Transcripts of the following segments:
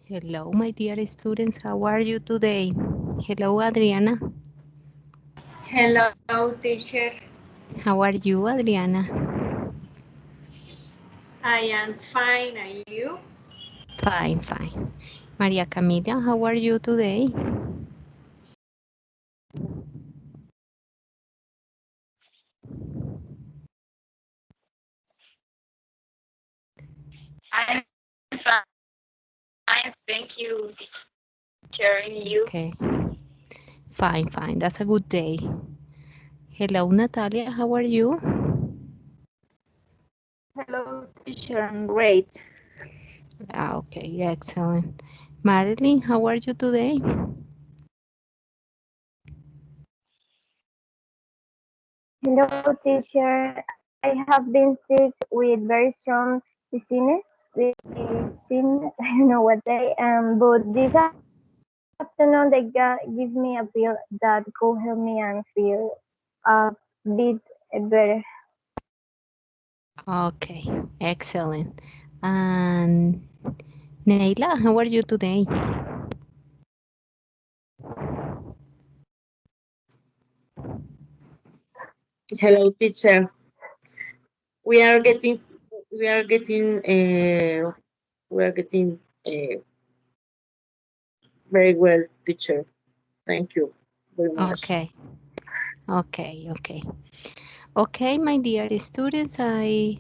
Hello, my dear students. How are you today? Hello, Adriana. Hello, teacher. How are you, Adriana? I am fine. Are you? Fine, fine. Maria Camila, how are you today? I'm fine, thank you, teacher, and you. Okay. Fine, fine. That's a good day. Hello, Natalia. How are you? Hello, teacher. I'm great. Okay, excellent. Marilyn, how are you today? Hello, teacher. I have been sick with very strong dizziness. This seemed, I don't know what day, but this afternoon they give me a pill that could help me and feel a bit better. Okay, excellent. And Neila, how are you today? Hello, teacher. We are getting, we are getting, we are getting very well, teacher. Thank you very much. Okay, okay. Okay, my dear students, today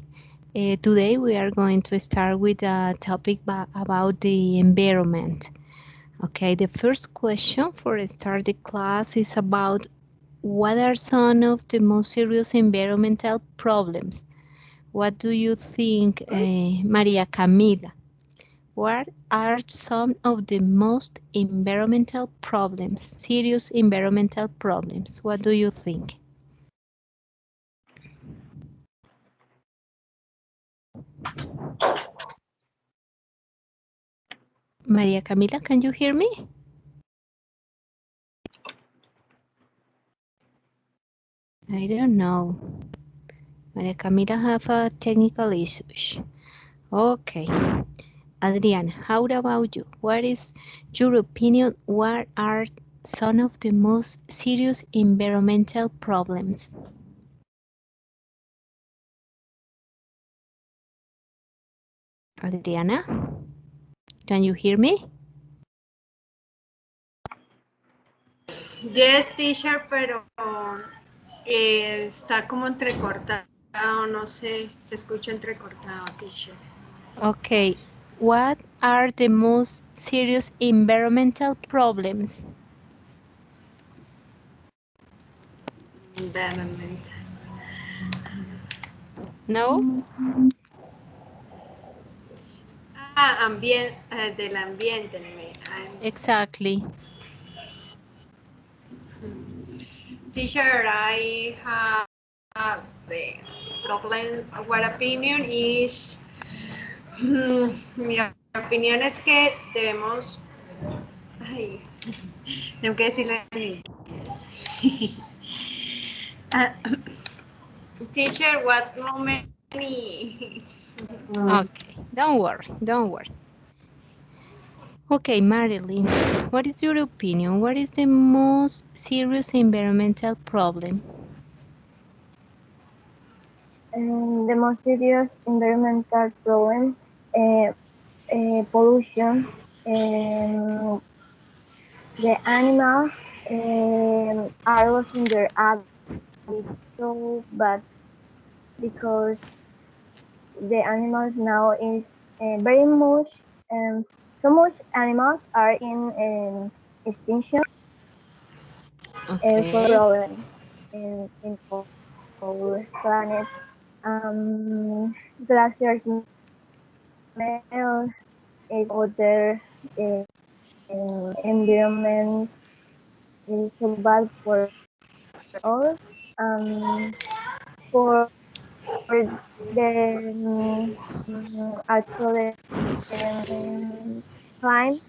we are going to start with a topic about the environment. Okay, the first question for start the class is about what are some of the most serious environmental problems? What do you think, Maria Camila? What are some of the most environmental problems, serious environmental problems? What do you think? Maria Camila, can you hear me? I don't know. Maria Camila have a technical issues. Okay. Adriana, how about you? What is your opinion? What are some of the most serious environmental problems? Adriana, can you hear me? Yes, teacher, pero está como entrecortado, no sé, te escucho entrecortado, teacher. Okay. What are the most serious environmental problems? Environment. No? Del ambiente. Exactly. Teacher, I have the problem. What opinion is? Mi opinión es que debemos. Ay, tengo que decirlo en inglés. Teacher, what many? Okay, don't worry. Okay, Marilyn, what is your opinion? What is the most serious environmental problem? The most serious environmental problem, pollution, the animals are losing their habits so bad because the animals now is very much so much animals are in extinction for Okay, problem in our planet. Glaciers melt, water environment is so bad for all. For the also the climate is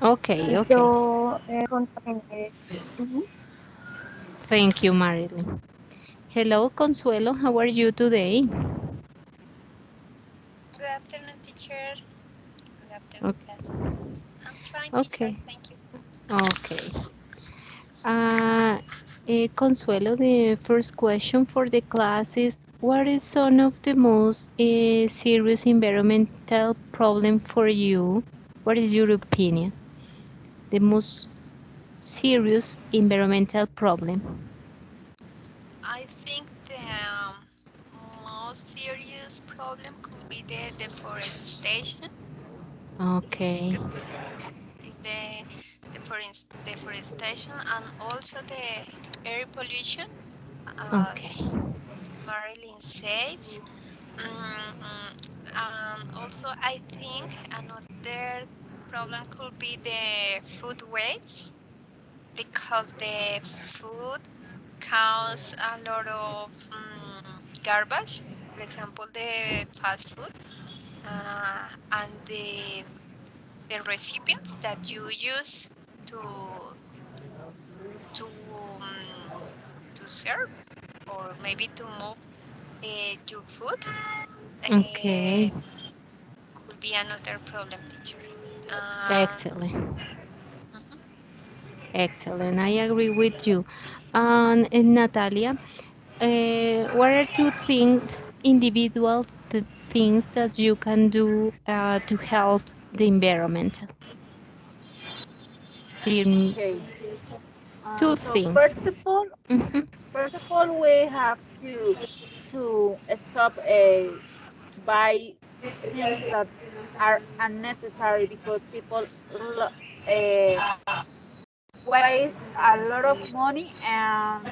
okay. so contaminated. Mhm. Thank you, Marilyn. Hello, Consuelo, how are you today? Good afternoon, teacher. Good afternoon, class. I'm fine, teacher. Okay. Thank you. Okay. Consuelo, the first question for the class is, what is one of the most serious environmental problem for you? What is your opinion? The most serious environmental problem? I think the most serious problem could be the deforestation. Is Okay. good. Is the deforestation and also the air pollution, Okay. as Marilyn says. And also, I think another problem could be the food waste because the food cause a lot of garbage. For example, the fast food and the recipients that you use to to to serve or maybe to move your food Okay. could be another problem, teacher. Uh, Excellent. mhm. Excellent. I agree with you. And Natalia, what are two things, individuals, the things that you can do to help the environment? The Okay. two So things. Mhm. first of all, we have to stop to buy things that are unnecessary because people uh, waste a lot of money and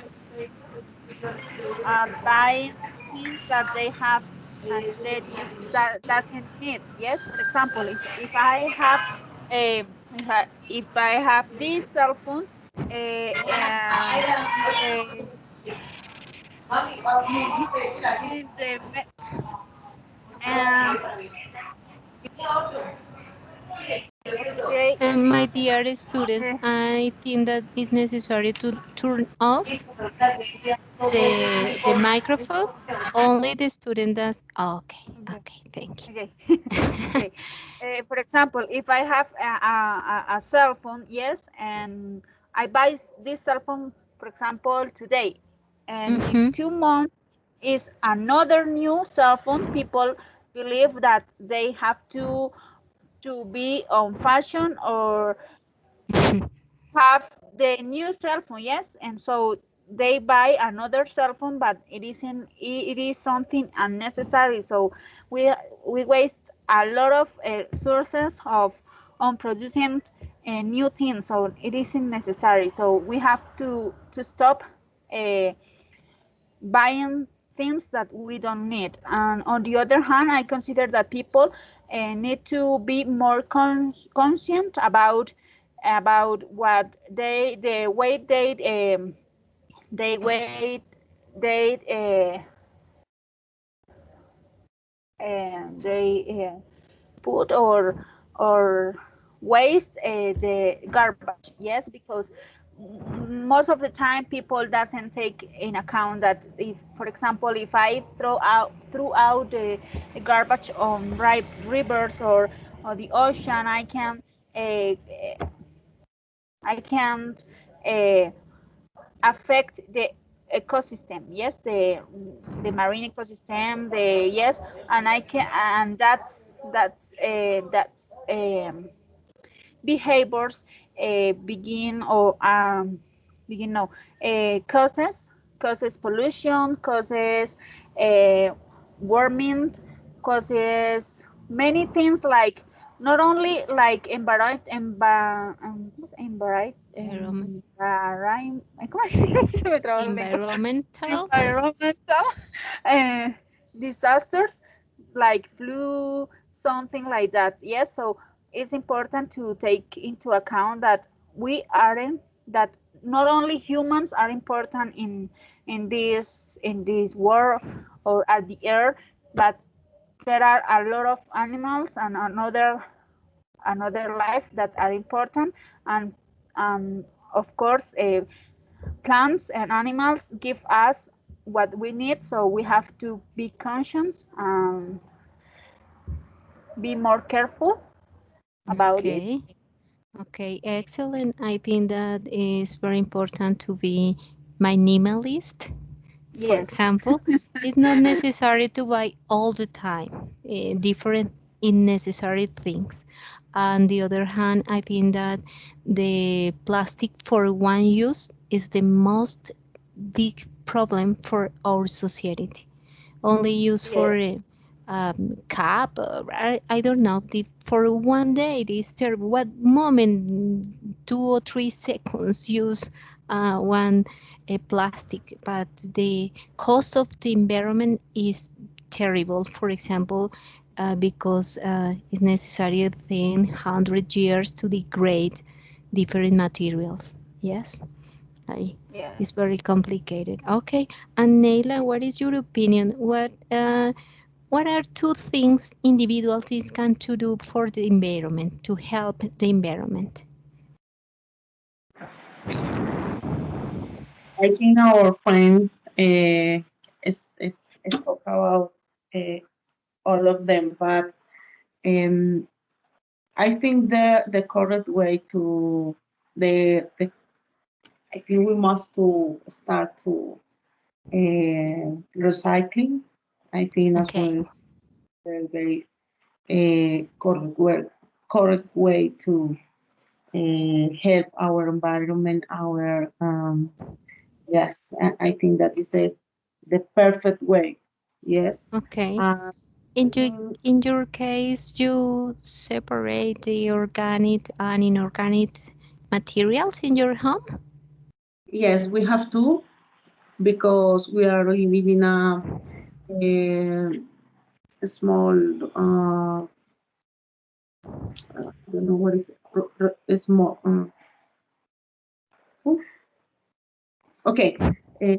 are buying things that they have they that doesn't need. Yes, for example, if I have a if I have this cell phone and uh, in the and okay My dear students, I think that it's necessary to turn off the microphone. Only the student does. Okay, okay okay, thank you. okay okay for example, if I have a cell phone, yes, and I buy this cell phone, for example, today, and in Mm-hmm. 2 months is another new cell phone. People believe that they have to be on fashion or have the new cell phone, yes, and so they buy another cell phone, but it is something unnecessary. So we we waste a lot of sources of on producing new things, so it isn't necessary. So we have to stop uh, buying things that we don't need. And on the other hand, I consider that people need to be more conscient about what the way they wait they they put or waste the garbage, yes, because most of the time people doesn't take in account that if, for example, if I throw out the garbage on rivers or the ocean, I can uh, affect the ecosystem, yes, the marine ecosystem, the yes, and I can, and that's behaviors begin or begin no causes pollution, causes uh, warming, causes many things, like not only like Environment. ¿cómo se me traba la lengua? Environmental. Environmental uh, disasters like flu, something like that. Yes, so it's important to take into account that we aren't that not only humans are important in this world or at the earth, but there are a lot of animals and another life that are important, and of course plants and animals give us what we need, so we have to be conscious be more careful about it. Okay. Okay, excellent. I think that is very important to be minimalist. For Yes. example, it's not necessary to buy all the time different unnecessary things. On the other hand, I think that the plastic for one use is the most big problem for our society. Only use for Yes. cup. I don't know. For one day, this terrible. What moment, 2 or 3 seconds, use one plastic, but the cost of the environment is terrible. For example, because it's necessary 100 years to degrade different materials. Yes. It's Yes. very complicated. Okay, and Neila, what is your opinion? What are 2 things individuals can to do for the environment to help the environment? I think our friend spoke about all of them, but um, I think the correct way to the I think we must to start to recycling. I think as Okay. well very correct way to help our environment, our yes, I think that is the perfect way. Yes. Okay. Uh, In your mm, in your case, you separate the organic and inorganic materials in your home? yes, we have to because we are living in a small I don't know what is it, a small oof. Okay. Uh,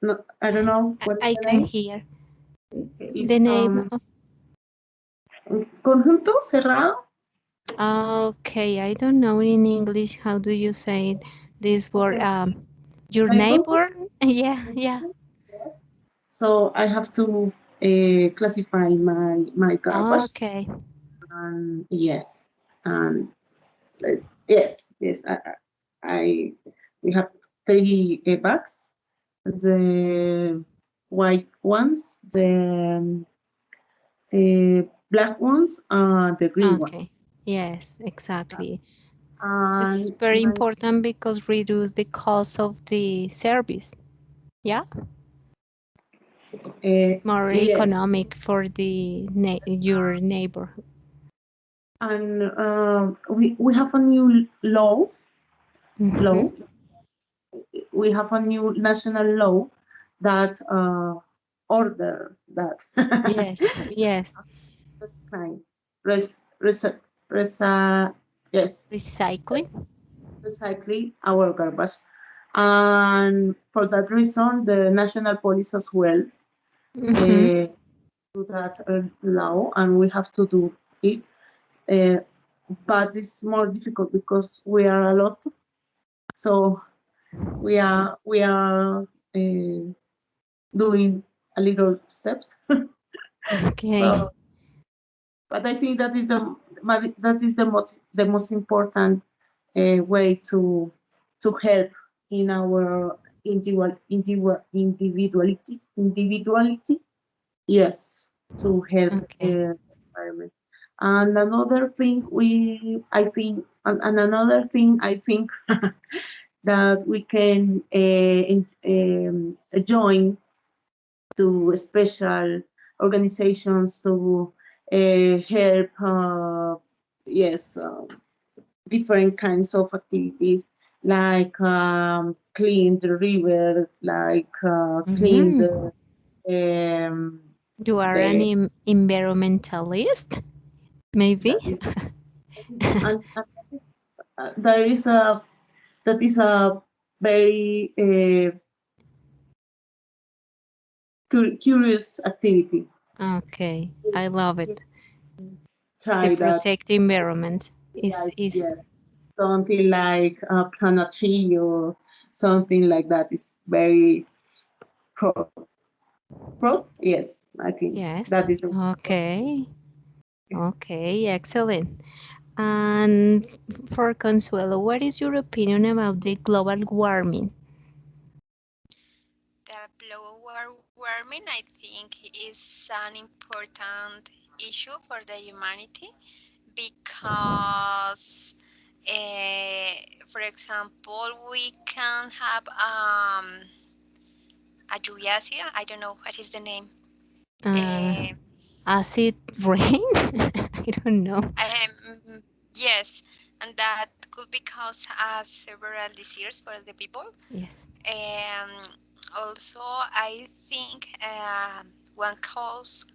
no, I don't know what is I the can name. hear Is the name of. conjunto cerrado. Okay, I don't know in English. How do you say it? This word, Okay. your Neighborhood. neighbor? Yeah, yeah. Yes. So I have to classify my garbage. Okay. And yes, and yes. I we have 3 bags. The white ones, the black ones, the green Okay. ones. Yes, exactly. It's And very my important because reduce the cost of the service. Yeah, it's more yes, economic for the your neighborhood. and we have a new law. Hmm. We have a new national law that order that Yes, yes. this kind res, res, res, yes Recycling. recycling our garbage, and for that reason the national police as well Hmm. uh, do that law, and we have to do it, uh, but it's more difficult because we are a lot, so we are doing a little steps. Okay. So, but I think that is the most important way to help in our individuality. Yes, to help Okay. environment. And another thing and another thing I think that we can join to special organizations to help, yes, different kinds of activities like clean the river, like clean Hmm. um, You are an the environmentalist, maybe? that is and there is a that is a very curious activity. Okay, I love it. The Try that. protect the environment is Yes, something like plant a tree or something like that is very pro. Growth? Yes, I think Yes. that is Okay. Okay, excellent. And for Consuelo, what is your opinion about the global warming? The global warming, I think, is an important issue for the humanity because, for example, we can have a lluvia ácida. I don't know what is the name. Uh, acid rain? I don't know. Yes, and that could be cause several diseases for the people. Yes. Also, I think one cause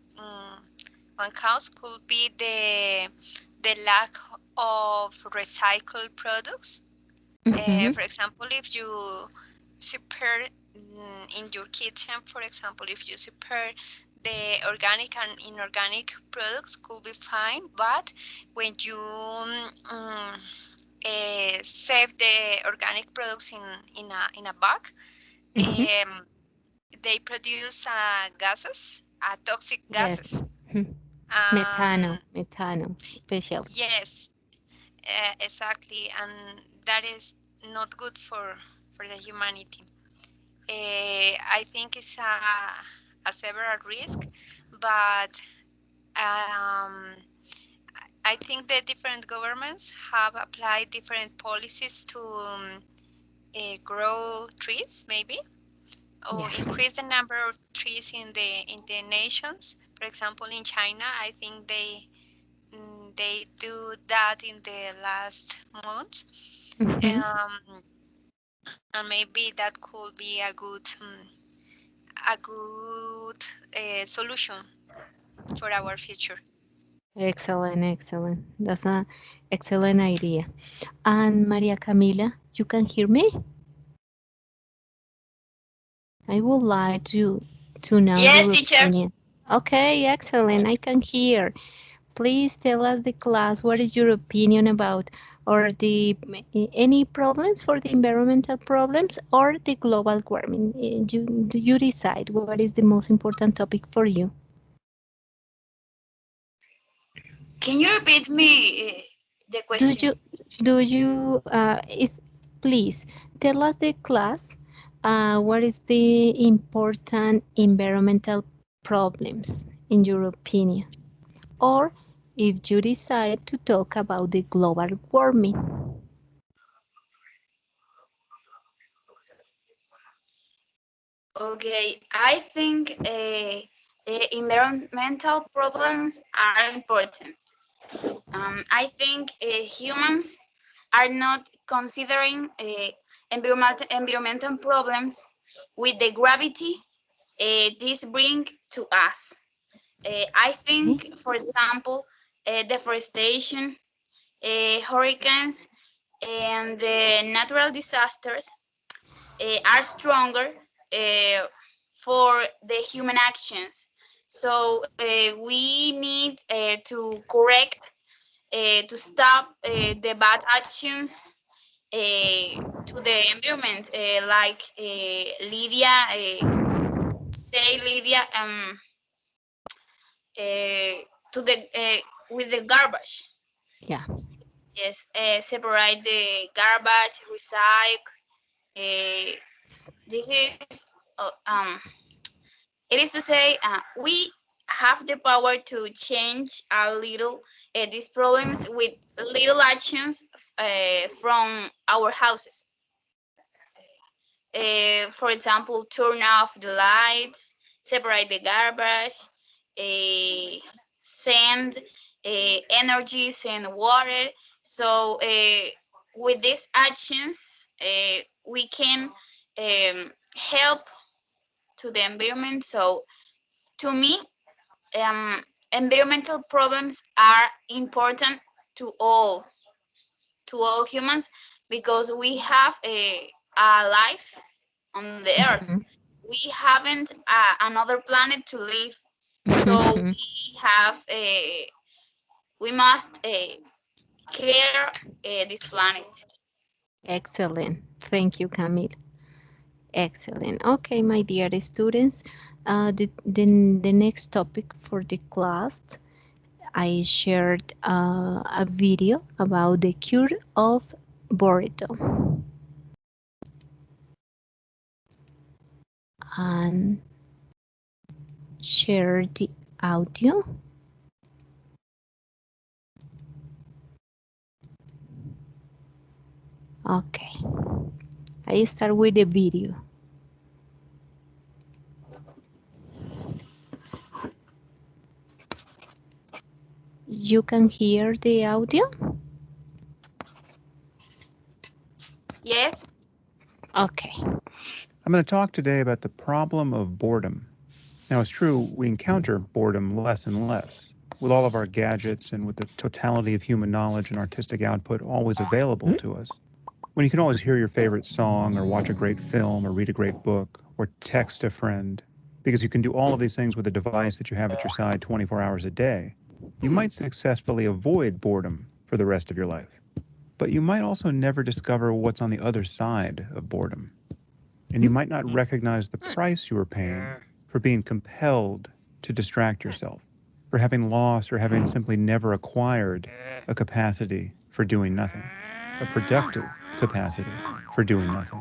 could be the lack of recycled products. Mhm. For example, if you separate in your kitchen, for example, if you separate the organic and inorganic products, could be fine. But when you save the organic products in a bag, Mhm. um, they produce gases, toxic Yes. gases. Mhm. Um, Methanol, especially. yes, exactly, and that is not good for the humanity. I think it's a several risk, but I think the different governments have applied different policies to grow trees, maybe, or Yeah. increase the number of trees in the nations. For example, in China, I think they do that in the last month, Mhm. and maybe that could be a good solution for our future. Excellent, excellent. That's an excellent idea. And Maria Camila, you can hear me? I would like to know Yes, your teacher. opinion. Okay, excellent. I can hear. Please tell us the class what is your opinion about or the any problems for the environmental problems or the global warming. You decide what is the most important topic for you. Can you repeat me the Do question? you do you is please tell us the class what is the important environmental problems in your opinion? Or if you decide to talk about the global warming. Okay, I think the environmental problems are important. I think humans are not considering environmental problems with the gravity this bring to us. I Okay. think, for example, deforestation, hurricanes, and natural disasters are stronger for the human actions. So we need to correct, to stop the bad actions to the environment, like Lydia say, Lydia, to the with the garbage. Yeah. Yes, separate the garbage, recycle. This is it is to say we have the power to change a little these problems with little actions from our houses. For example, turn off the lights, separate the garbage, uh, send energies and water. So with these actions, we can help to the environment. So to me, um, environmental problems are important to all humans because we have a life on the earth. Mhm. We haven't another planet to live, so we must care this planet. Excellent. Thank you, Camille. Excellent. Okay, my dear students, The next topic for the class, I shared a video about the cure of boredom. And share the audio. Okay, I start with the video. You can hear the audio? Yes. Okay. I'm going to talk today about the problem of boredom. Now, it's true, we encounter boredom less and less. With all of our gadgets and with the totality of human knowledge and artistic output always available to us, when you can always hear your favorite song or watch a great film or read a great book or text a friend, because you can do all of these things with a device that you have at your side 24 hours a day, you might successfully avoid boredom for the rest of your life. But you might also never discover what's on the other side of boredom. And you might not recognize the price you are paying for being compelled to distract yourself, for having lost or having simply never acquired a capacity for doing nothing, a productive capacity for doing nothing.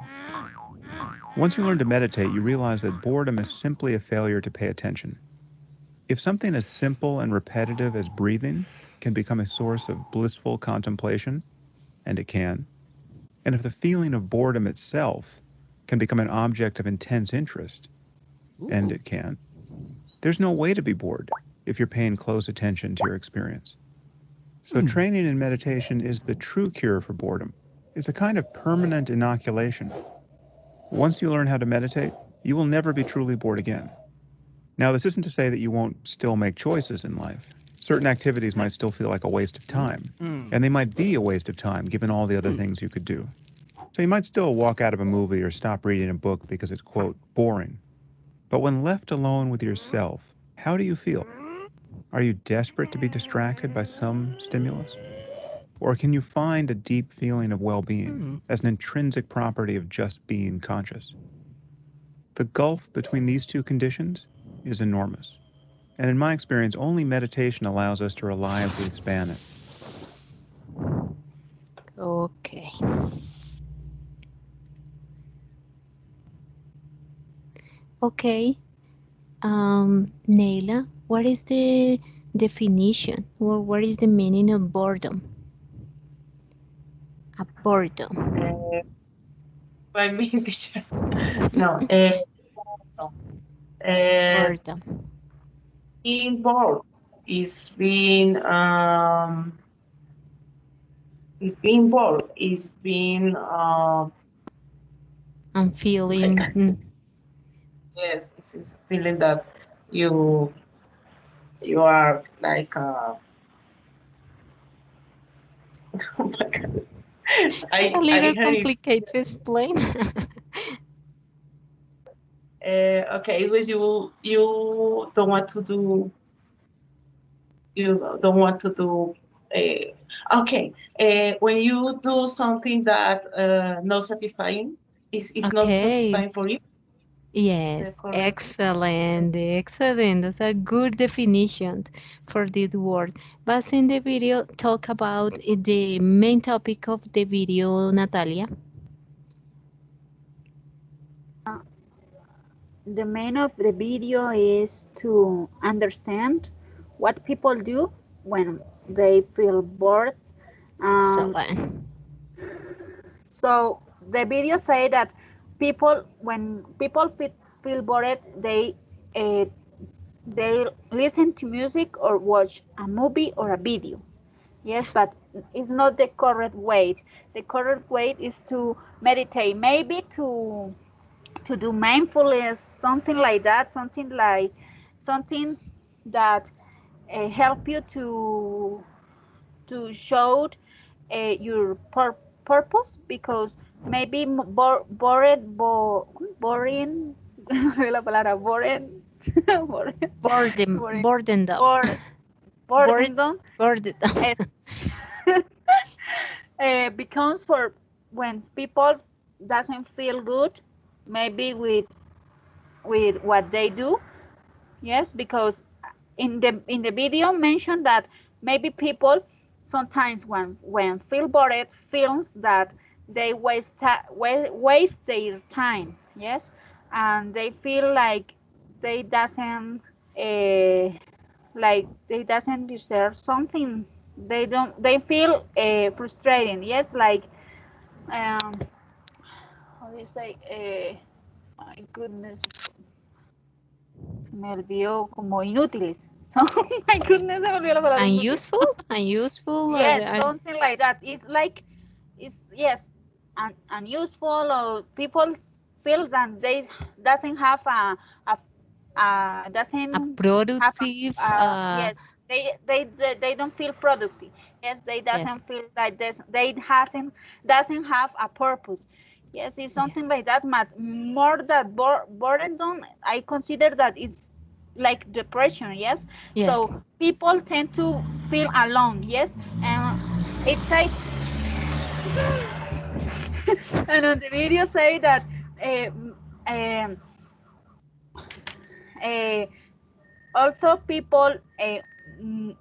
Once you learn to meditate, you realize that boredom is simply a failure to pay attention. If something as simple and repetitive as breathing can become a source of blissful contemplation, and it can, and if the feeling of boredom itself can become an object of intense interest, and it can, there's no way to be bored if you're paying close attention to your experience. So training in meditation is the true cure for boredom. It's a kind of permanent inoculation. Once you learn how to meditate, you will never be truly bored again. Now, this isn't to say that you won't still make choices in life. Certain activities might still feel like a waste of time, and they might be a waste of time given all the other things you could do. So you might still walk out of a movie or stop reading a book because it's, quote, boring. But when left alone with yourself, how do you feel? Are you desperate to be distracted by some stimulus? Or can you find a deep feeling of well-being as an intrinsic property of just being conscious? The gulf between these two conditions is enormous. And in my experience, only meditation allows us to reliably span it. Okay. Okay. Neila, what is the definition or what is the meaning of boredom? A boredom. By me, teacher. No, no. Boredom. Being bored is being bored, is being I'm feeling. yes, this is feeling that you are like oh my God. It's a little I heard it. complicated to explain. Okay, but you don't want to do okay, when you do something that not satisfying is not Okay. satisfying for you. Yes, Correct. excellent, excellent. That's a good definition for this word. But in the video, talk about the main topic of the video, Natalia. The main of the video is to understand what people do when they feel bored. Excellent. So the video say that when people feel bored, they listen to music or watch a movie or a video. Yes, but it's not the correct way. The correct way is to meditate, maybe to do mindfulness, something like that, something that help you to show your purpose, because maybe boring la palabra boring Boredom, boring boredom, bored bored, boredom bored. becomes for when people doesn't feel good, maybe with what they do. Yes, because in the video mentioned that maybe people sometimes when feel bored feels that they waste their time. Yes, and they feel like they doesn't they doesn't deserve something. They feel frustrating. Yes, like how do you say my goodness, se me olvidó, como inútiles. So, my goodness, se me olvidó la palabra inútil. Unuseful, Yes, something like that. It's like, it's, yes, unuseful, or people feel that they doesn't have doesn't a have productive, yes, they don't feel productive. Yes, they yes, doesn't feel like this, they doesn't have a purpose. Yes, it's something like that, but more than boredom, I consider that it's like depression. Yes, yes, so people tend to feel alone. Yes, and it's like and on the video say that um, uh, also people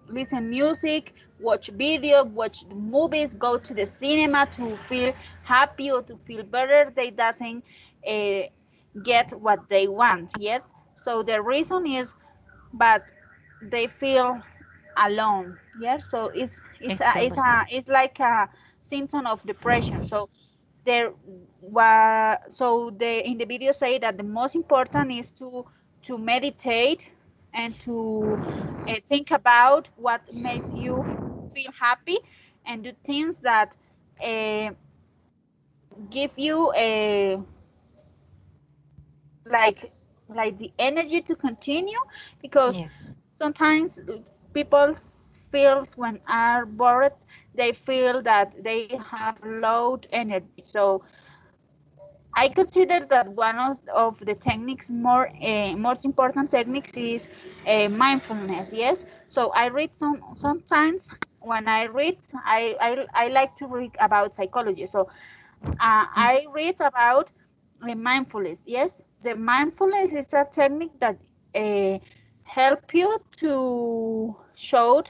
listen music, watch video, watch movies, go to the cinema to feel happy or to feel better. They doesn't uh, get what they want. Yes, so the reason is, but they feel alone. Yes, so excellent. it's like a symptom of depression. So there so the in the video say that the most important is to meditate and to think about what makes you feel happy, and do things that uh, give you a like the energy to continue, because Yeah, sometimes people feels when are bored, they feel that they have low energy. So I consider that one of the techniques, most important techniques, is mindfulness. Yes. So I read sometimes when I read, I like to read about psychology. So I read about mindfulness. Yes, the mindfulness is a technique that uh, help you to show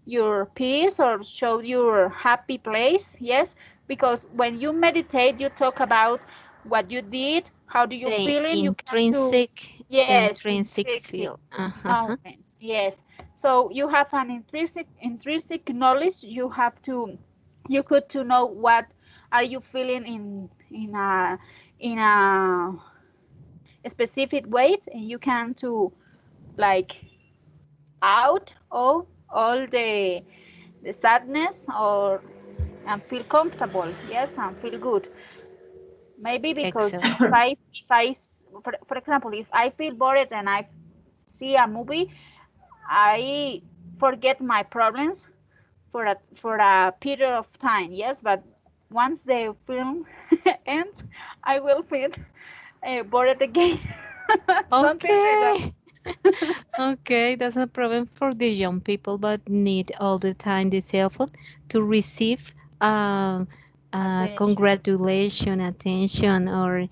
your peace or show your happy place. Yes, because when you meditate, you talk about what you did, how do you the feel it. You can to intrinsic, yes, intrinsic intrinsic feel. Uh-huh. moments. Yes, so you have an intrinsic knowledge. You could to know what are you feeling in a specific way, and you can to like out all the sadness, or and feel comfortable. Yes, and feel good. Maybe because Excellent. for example, if I feel bored and I see a movie, I forget my problems for a period of time. Yes, but once the film ends, I will feel bored again. Something like that. Okay. Okay, that's a problem for the young people, but need all the time the cell phone to receive Attention. congratulation, attention, or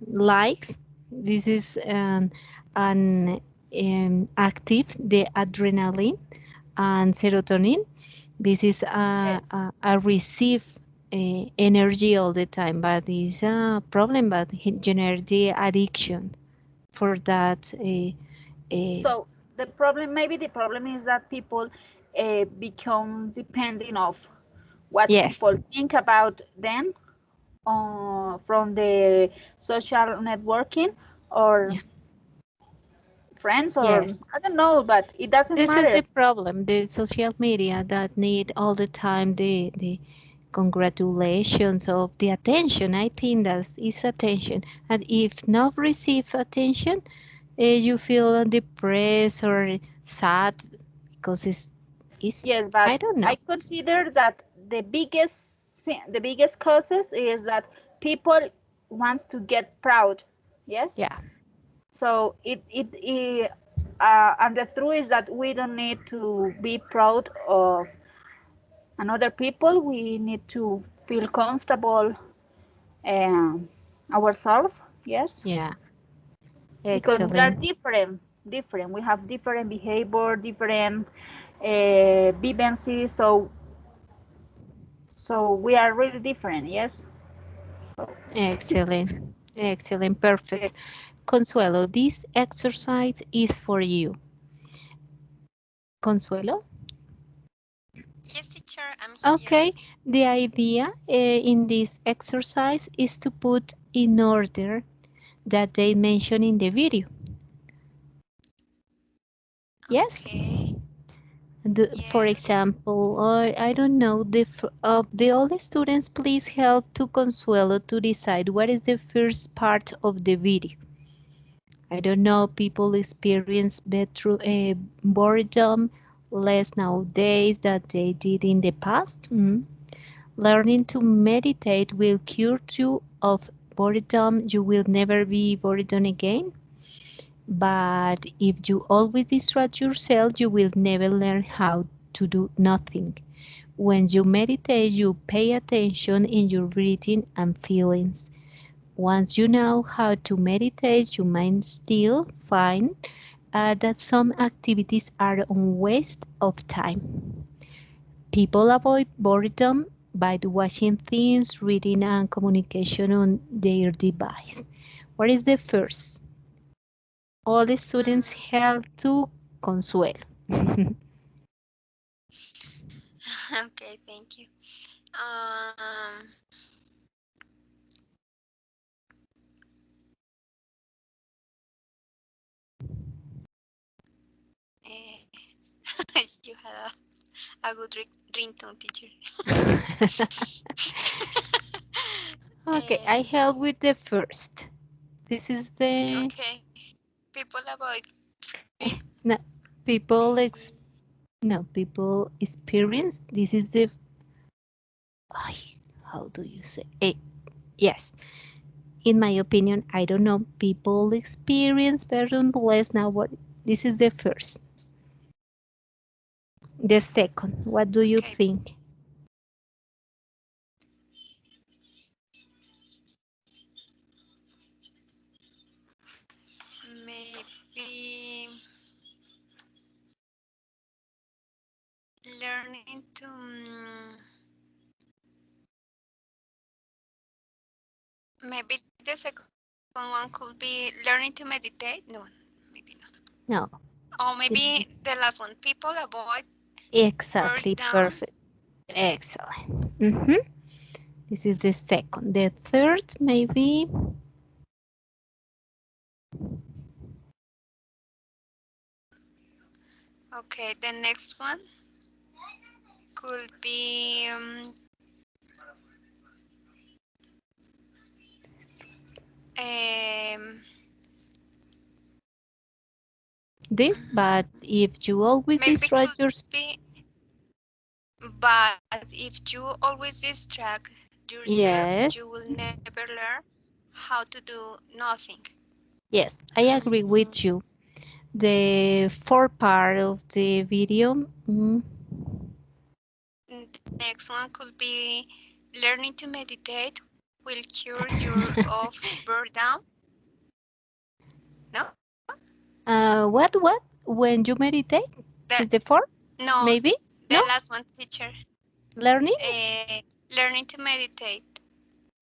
likes. This is an active the adrenaline and serotonin. This is Yes. a receive energy all the time, but it's a problem, but it generate the addiction for that. So maybe the problem is that people become depending of what Yes, people think about them from the social networking or yeah, friends, or yes. I don't know, but it doesn't This is matter. the problem. The social media that need all the time the congratulations of the attention. I think that is attention, and if not receive attention, you feel depressed or sad because it's Yes, I but don't know. I consider that the biggest causes is that people wants to get proud. Yes. Yeah, So and the truth is that we don't need to be proud of another people. We need to feel comfortable ourselves. Yes, yeah, because we are excellent. different. different. We have different behavior, different vivencies. So we are really different. Yes. So Excellent. Excellent. Perfect. Consuelo, this exercise is for you. Consuelo? Yes, teacher, I'm here. Okay. The idea in this exercise is to put in order that they mention in the video. Yes? Okay. For Yes. example, I don't know, the all students, please help to Consuelo to decide what is the first part of the video. I don't know, people experience better boredom less nowadays than they did in the past. Learning to meditate will cure you of boredom. You will never be boredom again. But if you always distract yourself, you will never learn how to do nothing. When you meditate, you pay attention in your breathing and feelings. Once you know how to meditate, you might still find that some activities are a waste of time. People avoid boredom by watching things, reading, and communication on their device. What is the first? All the students help to Consuelo. Okay, thank you. Um, eh, you had a good ringtone, teacher. Okay, I help with the first. This is the Okay. People avoid no, people people experience. This is the how do you say? Yes, in my opinion, I don't know. People experience better less now. What this is the first. The second, what do you Okay. think? Maybe learning to maybe the second one could be learning to meditate. No, maybe not. No, Or maybe the last one. People avoid exactly down. perfect. Excellent. This is the second. The third, maybe. Okay, the next one could be This, but if you always maybe distract could yourself, be, but if you always distract yourself, yes, you will never learn how to do nothing. yes, I agree with you. The fourth part of the video. The next one could be learning to meditate will cure your of burnout. No? What? When you meditate? The, Is the fourth? no, Maybe? the No? last one, teacher. Learning? Learning to meditate.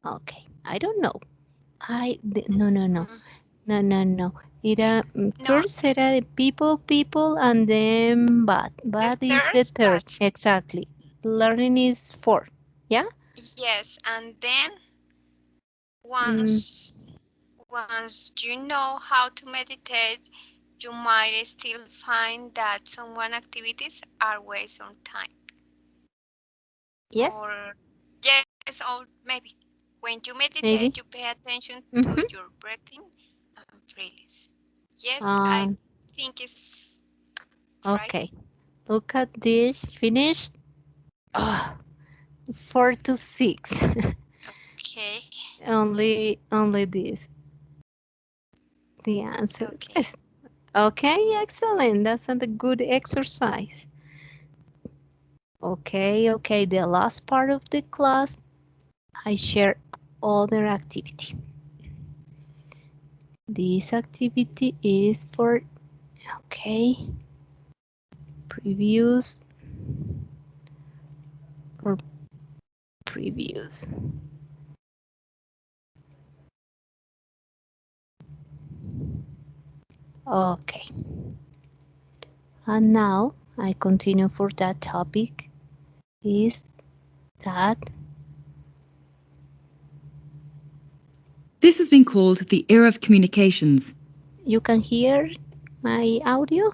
Okay, I don't know. No. Era, No, first era the people, and then but. the But is the third, third. but Exactly. Learning is four. Yeah? yes, and then Mm, once you know how to meditate, you might still find that some one activities are waste of time. yes, Or yes, or maybe when you maybe. meditate, you pay attention Mm-hmm. to your breathing and release. Yes, I Um, think it's right. okay. Look at this. Finished. Oh, 4 to 6. Okay, only this. The answer. okay. Yes. Okay, excellent. That's a good exercise. Okay. The last part of the class, I share other activity. This activity is for Okay. Previews or previews. Okay. And now I continue for that topic is that This has been called the era of communications. you can hear my audio?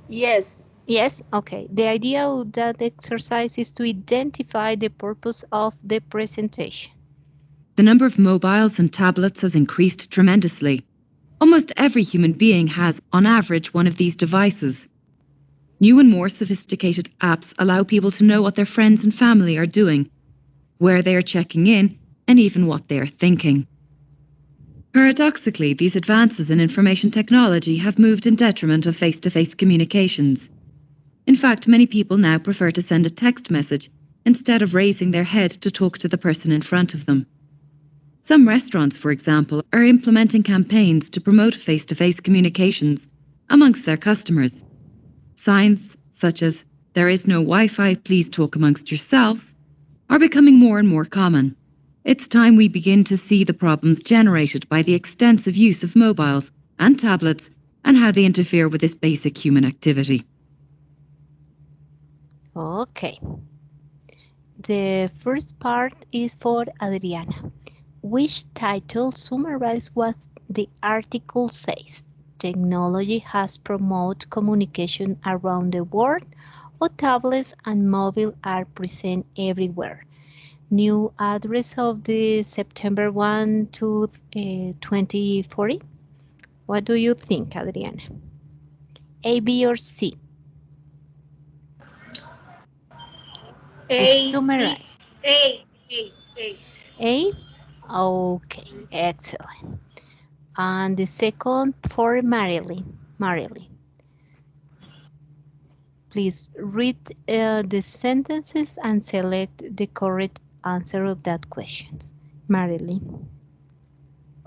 Yes. Yes, okay. The idea of that exercise is to identify the purpose of the presentation. The number of mobiles and tablets has increased tremendously. Almost every human being has, on average, one of these devices. New and more sophisticated apps allow people to know what their friends and family are doing, where they are checking in, and even what they are thinking. Paradoxically, these advances in information technology have moved in detriment of face-to-face communications. In fact, many people now prefer to send a text message instead of raising their head to talk to the person in front of them. Some restaurants, for example, are implementing campaigns to promote face-to-face communications amongst their customers. Signs such as, "There is no Wi-Fi, please talk amongst yourselves," are becoming more and more common. It's time we begin to see the problems generated by the extensive use of mobiles and tablets and how they interfere with this basic human activity. Okay. The first part is for Adriana. Which title summarizes what the article says? Technology has promoted communication around the world, or tablets and mobile are present everywhere. New address of the September 1 to 2040. What do you think, Adriana? A, B, or C? A, Summarize. A. A? Okay, excellent. And the second for Marilyn. Marilyn, please read the sentences and select the correct answer of that question. Marilyn.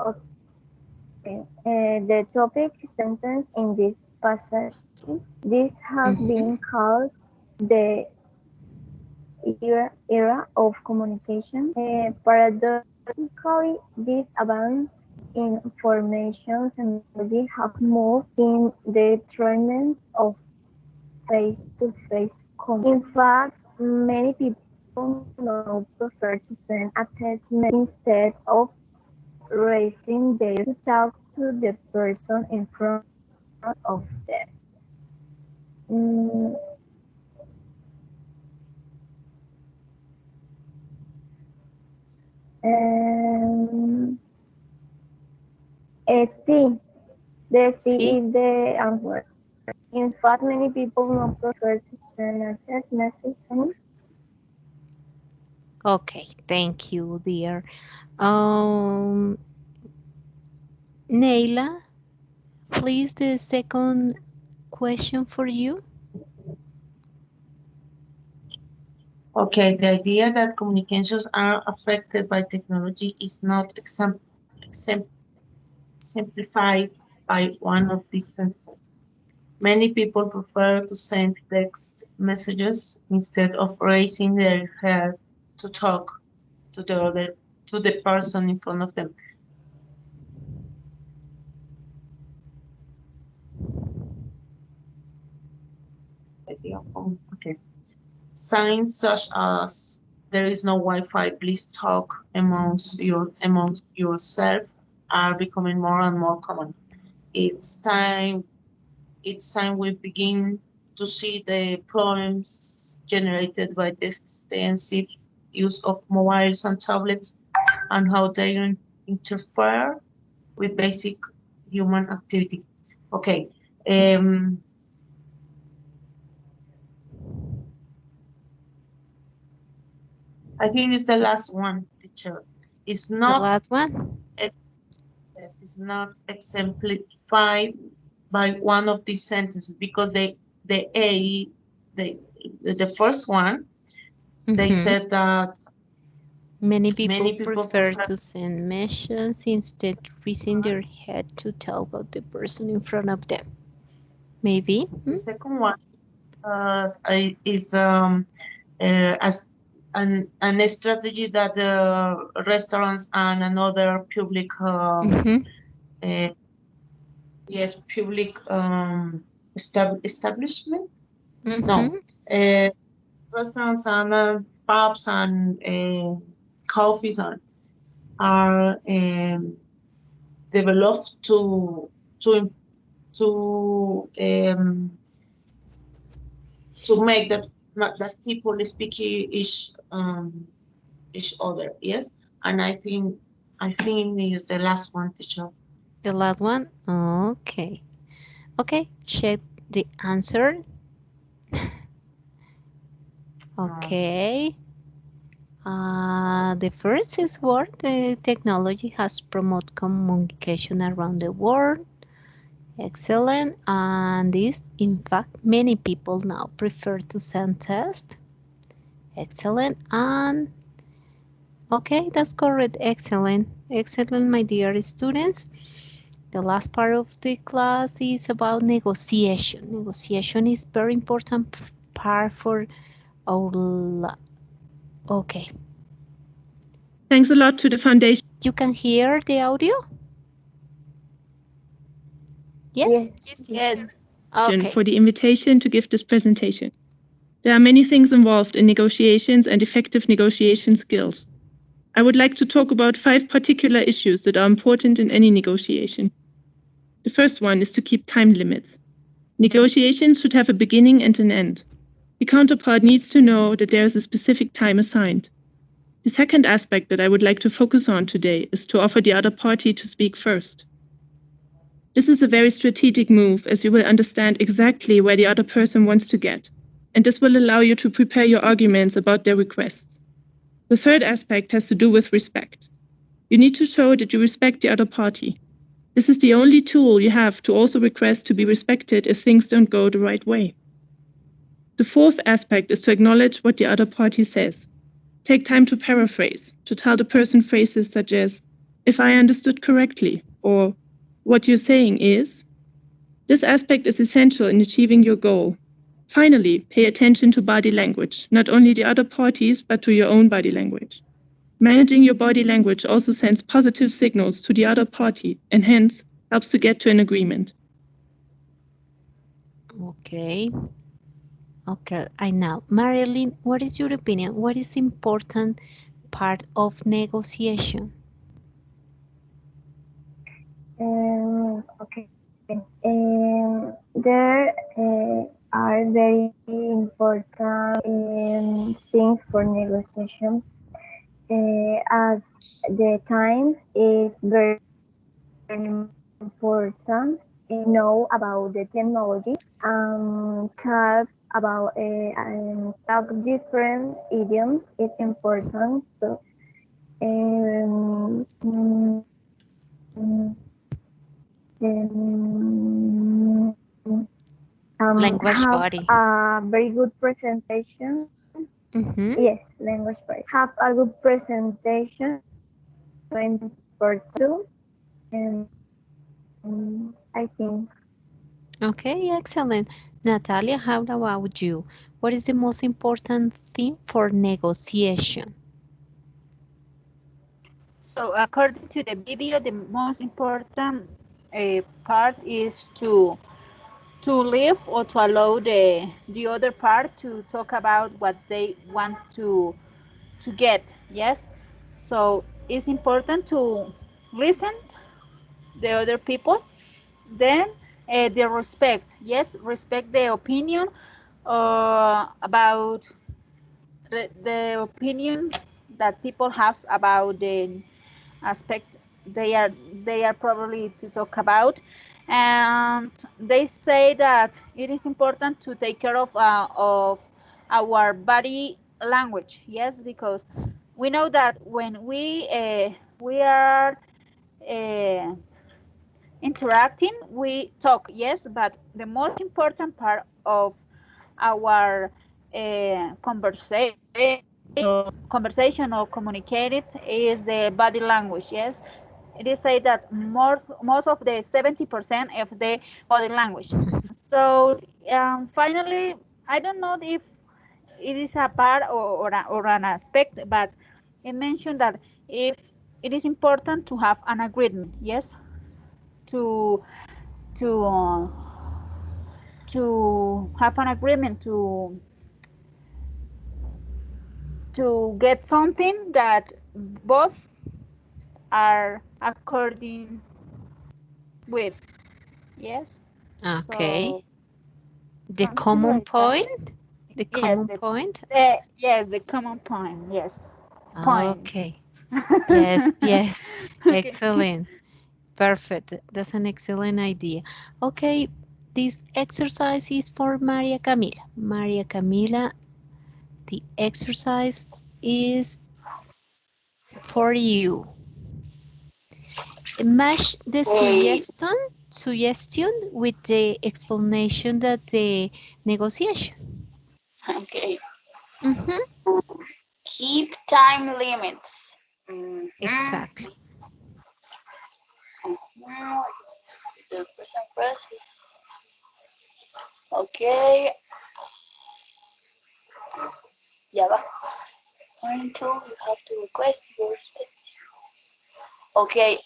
Okay. The topic sentence in this passage, this has been called the era of communication. Paradoxically, this advance in information technology have moved in the detriment of face-to-face communication. In fact, many people now prefer to send a text message instead of raising their to talk to the person in front of them. Mm, um, C. The C is the answer. In fact, many people now prefer to send a text message. Okay, thank you, dear. Neila, please the second question for you. Okay, the idea that communications are affected by technology is not exemplified by one of these sentences. Many people prefer to send text messages instead of raising their head to talk to the person in front of them. Okay. Signs such as "there is no Wi-Fi, please talk amongst yourself" are becoming more and more common. It's time we begin to see the problems generated by the extensive use of mobiles and tablets and how they interfere with basic human activity. Okay. I think it's the last one, teacher. It's not the last one. It's not exemplified by one of these sentences because the first one, they said that Many people prefer to send messages instead raising their head to tell about the person in front of them. Maybe. The second one is as an strategy that restaurants and another public yes, public establishment. No, restaurants and pubs and coffees are developed to make that people speak each other. Yes, and I think is the last one, teacher. The last one? Okay. Okay, check the answer. Okay. The first is word. The technology has promoted communication around the world. Excellent. And this, in fact, many people now prefer to send text. Excellent. And okay, that's correct. Excellent. Excellent, my dear students. The last part of the class is about negotiation. Negotiation is very important part for our okay. Thanks a lot to the foundation. You can hear the audio? Yes? Yes. Okay. For the invitation to give this presentation. There are many things involved in negotiations and effective negotiation skills. I would like to talk about 5 particular issues that are important in any negotiation. The first one is to keep time limits. Negotiations should have a beginning and an end. The counterpart needs to know that there is a specific time assigned. The second aspect that I would like to focus on today is to offer the other party to speak first. This is a very strategic move, as you will understand exactly where the other person wants to get, and this will allow you to prepare your arguments about their requests. The third aspect has to do with respect. You need to show that you respect the other party. This is the only tool you have to also request to be respected if things don't go the right way. The fourth aspect is to acknowledge what the other party says. Take time to paraphrase, to tell the person phrases such as, "If I understood correctly," or "What you're saying is." This aspect is essential in achieving your goal. Finally, pay attention to body language, not only the other parties, but to your own body language. Managing your body language also sends positive signals to the other party and hence helps to get to an agreement. Okay. Okay, I know. Marilyn, what is your opinion? What is important part of negotiation? Okay. There are very important things for negotiation, as the time is very important. Know about the technology, talk about talk different idioms is important. So language have body. a very good presentation. Yes, language body. Have a good presentation. Important. And I think. Okay, excellent. Natalia, how about you? What is the most important thing for negotiation? So according to the video, the most important part is to leave or to allow the other part to talk about what they want to get. Yes, so it's important to listen the other people. Then the respect. Yes, respect the opinion about the opinion that people have about the aspect they are probably to talk about, and they say that it is important to take care of our body language. Yes, because we know that when we are interacting, we talk. Yes, but the most important part of our conversation or conversation or communicated is the body language. Yes, it is said that most of the 70% of the body language. So finally, I don't know if it is a part or an aspect, but it mentioned that if it is important to have an agreement, yes, to have an agreement to get something that both are according with, yes. Okay. So The something common like that. point? The Yes, common point? yes, the common point, yes. Point. Okay. Yes, yes. Okay. Excellent. Perfect. That's an excellent idea. Okay, this exercise is for Maria Camila. Maria Camila, the exercise is for you. Match the suggestion with the explanation that the negotiation. Okay. Mhm. Keep time limits. Exactly. The present phrase. Okay. Ya va. Until you have to request your respect. Okay.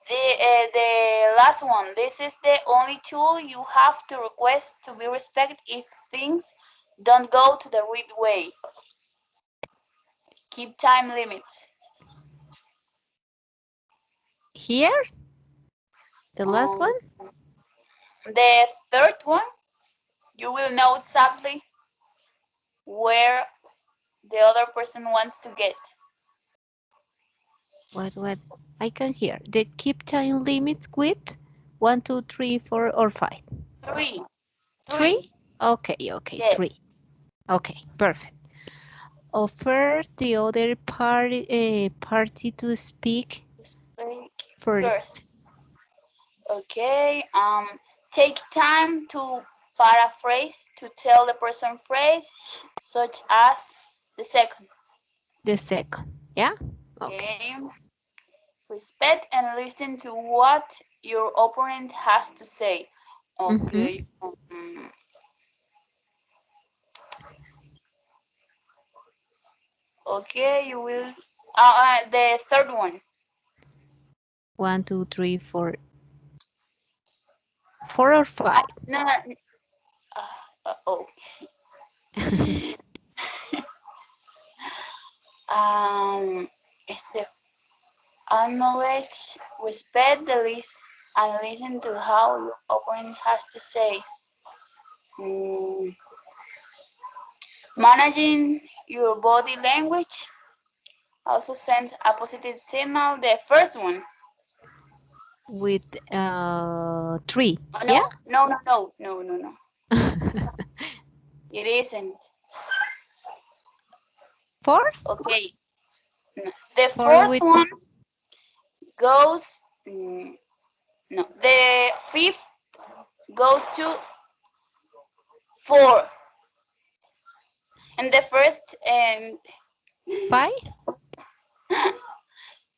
The last one. This is the only tool you have to request to be respected if things don't go to the right way. Keep time limits. Here, the last one. The third one, you will know exactly where the other person wants to get. What? I can hear. The keep time limits with 1, 2, 3, 4, or 5. Three. 3? Okay, Yes. 3. Okay, perfect. Offer the other party to speak first. Okay. Take time to paraphrase to tell the person phrase such as the second. The second. Yeah? Okay. Respect and listen to what your opponent has to say. Okay. Okay, you will. The third one. 1, 2, 3, 4. 4 or 5? No. Oh. Este, acknowledge, respect the list, and listen to how your opponent has to say. Managing your body language also sends a positive signal. The first one. With 3. Oh, Yeah? No. It isn't. 4? Okay. The 4 fourth with one goes. No. The fifth goes to 4. And the first 5?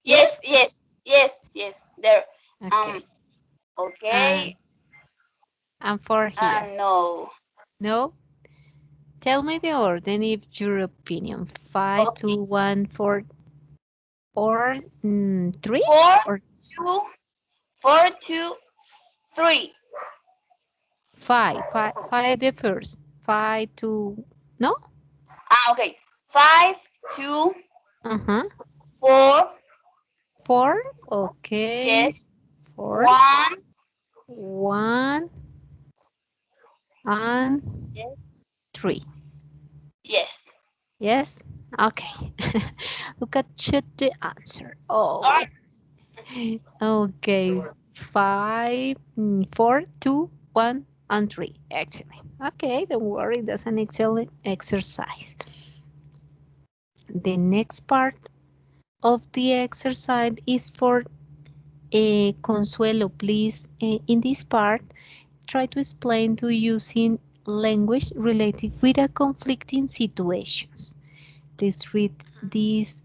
Yes. There. Okay. Okay. And 4 here. No. No? Tell me the order if your opinion. 5, Okay. 2, 1, 4, or 3? 4, Or 2, 3. 5 the first. 5, 2, no? Okay. 5, 2, 4. 4, okay. Yes. 4. 1 and Yes. 3. Yes. Yes? Okay. Look at the answer. Oh. Alright. Okay. 5, 4, 2, 1, and 3. Excellent. Okay, don't worry. That's an excellent exercise. The next part of the exercise is for Consuelo. Please, in this part, try to explain to using language related with a conflicting situations. Please read this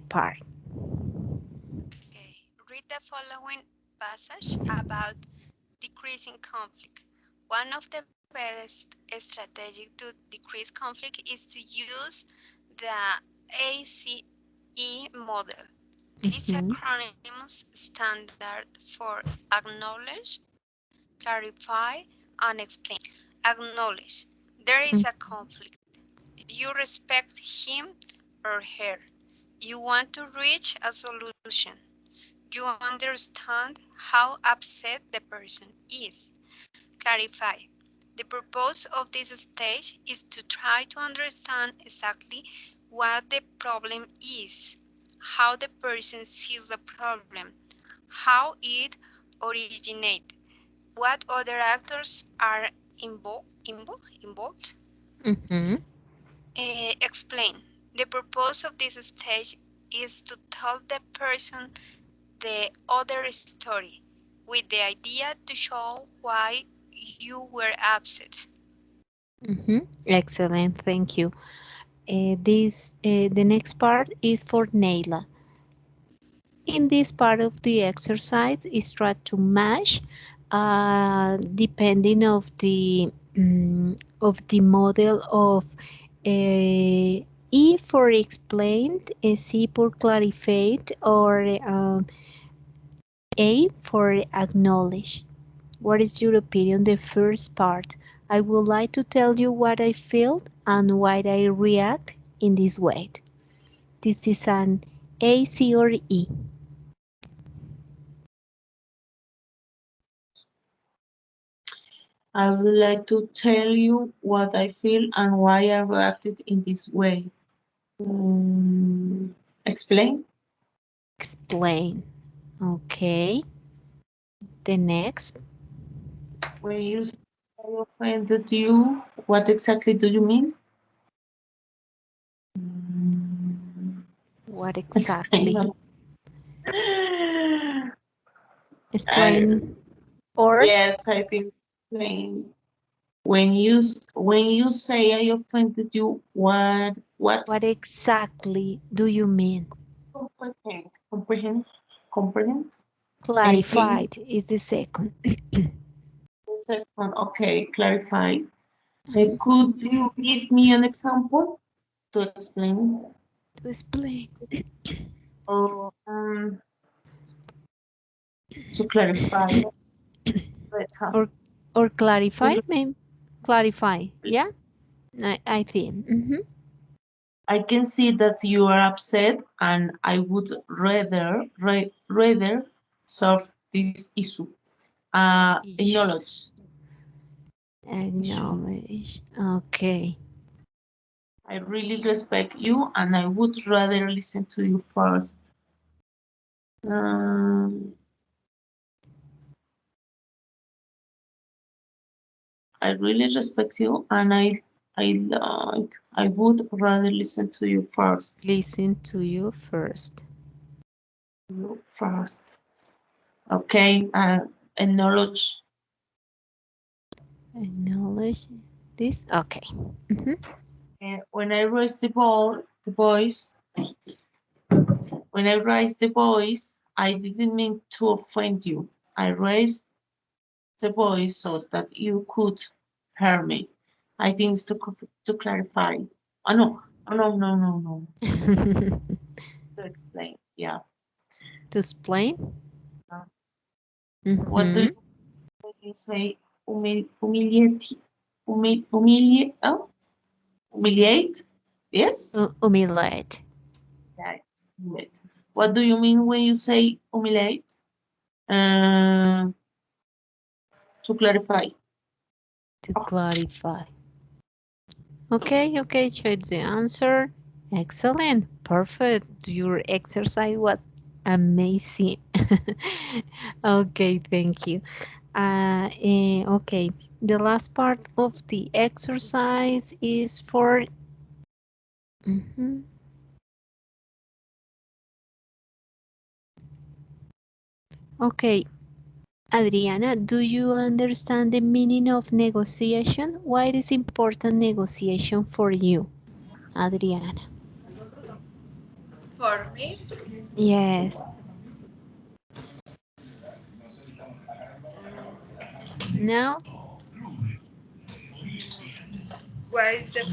part. Okay. Read the following passage about decreasing conflict. One of the best strategies to decrease conflict is to use the ACE model. This acronym standard for acknowledge, clarify, and explain. Acknowledge. There is a conflict. You respect him or her. You want to reach a solution. You understand how upset the person is. Clarify. The purpose of this stage is to try to understand exactly what the problem is, how the person sees the problem, how it originated, what other actors are involved. Explain. The purpose of this stage is to tell the person the other story with the idea to show why you were upset. Excellent, thank you. The next part is for Neila. In this part of the exercise is try to match depending of the model of E for explained, C for clarified, or A for acknowledge. What is your opinion on the first part? I would like to tell you what I feel and why I react in this way. This is an A, C, or E. I would like to tell you what I feel and why I reacted in this way. Explain. Explain. Okay. The next. When you say I offended you, what exactly do you mean? What exactly? Explain. Or yes, I think explain. When you say I offended you, what exactly do you mean? Comprehend. Clarified is the second. The second, okay, clarify. Could you give me an example to explain? To explain. Or to clarify. Or clarify, maybe. Clarify, yeah? I think. I can see that you are upset, and I would rather solve this issue. Acknowledge. Acknowledge. Okay. I really respect you, and I would rather listen to you first. I really respect you, and I would rather listen to you first. Listen to you first. You first. Okay. Acknowledge. Acknowledge this. Okay. When I raise the voice, I didn't mean to offend you. I raised the voice so that you could hear me. I think it's to clarify. Oh, no. To explain, yeah. To explain? What do you say? Humiliate? Humiliate? Yes? Humiliate. Right. What do you mean when you say humiliate? To clarify. To clarify. Okay, choose the answer. Excellent, perfect. Your exercise was amazing. Okay, thank you. Okay, the last part of the exercise is for okay, Adriana, do you understand the meaning of negotiation? Why is important negotiation for you, Adriana? For me, Yes. No? what is the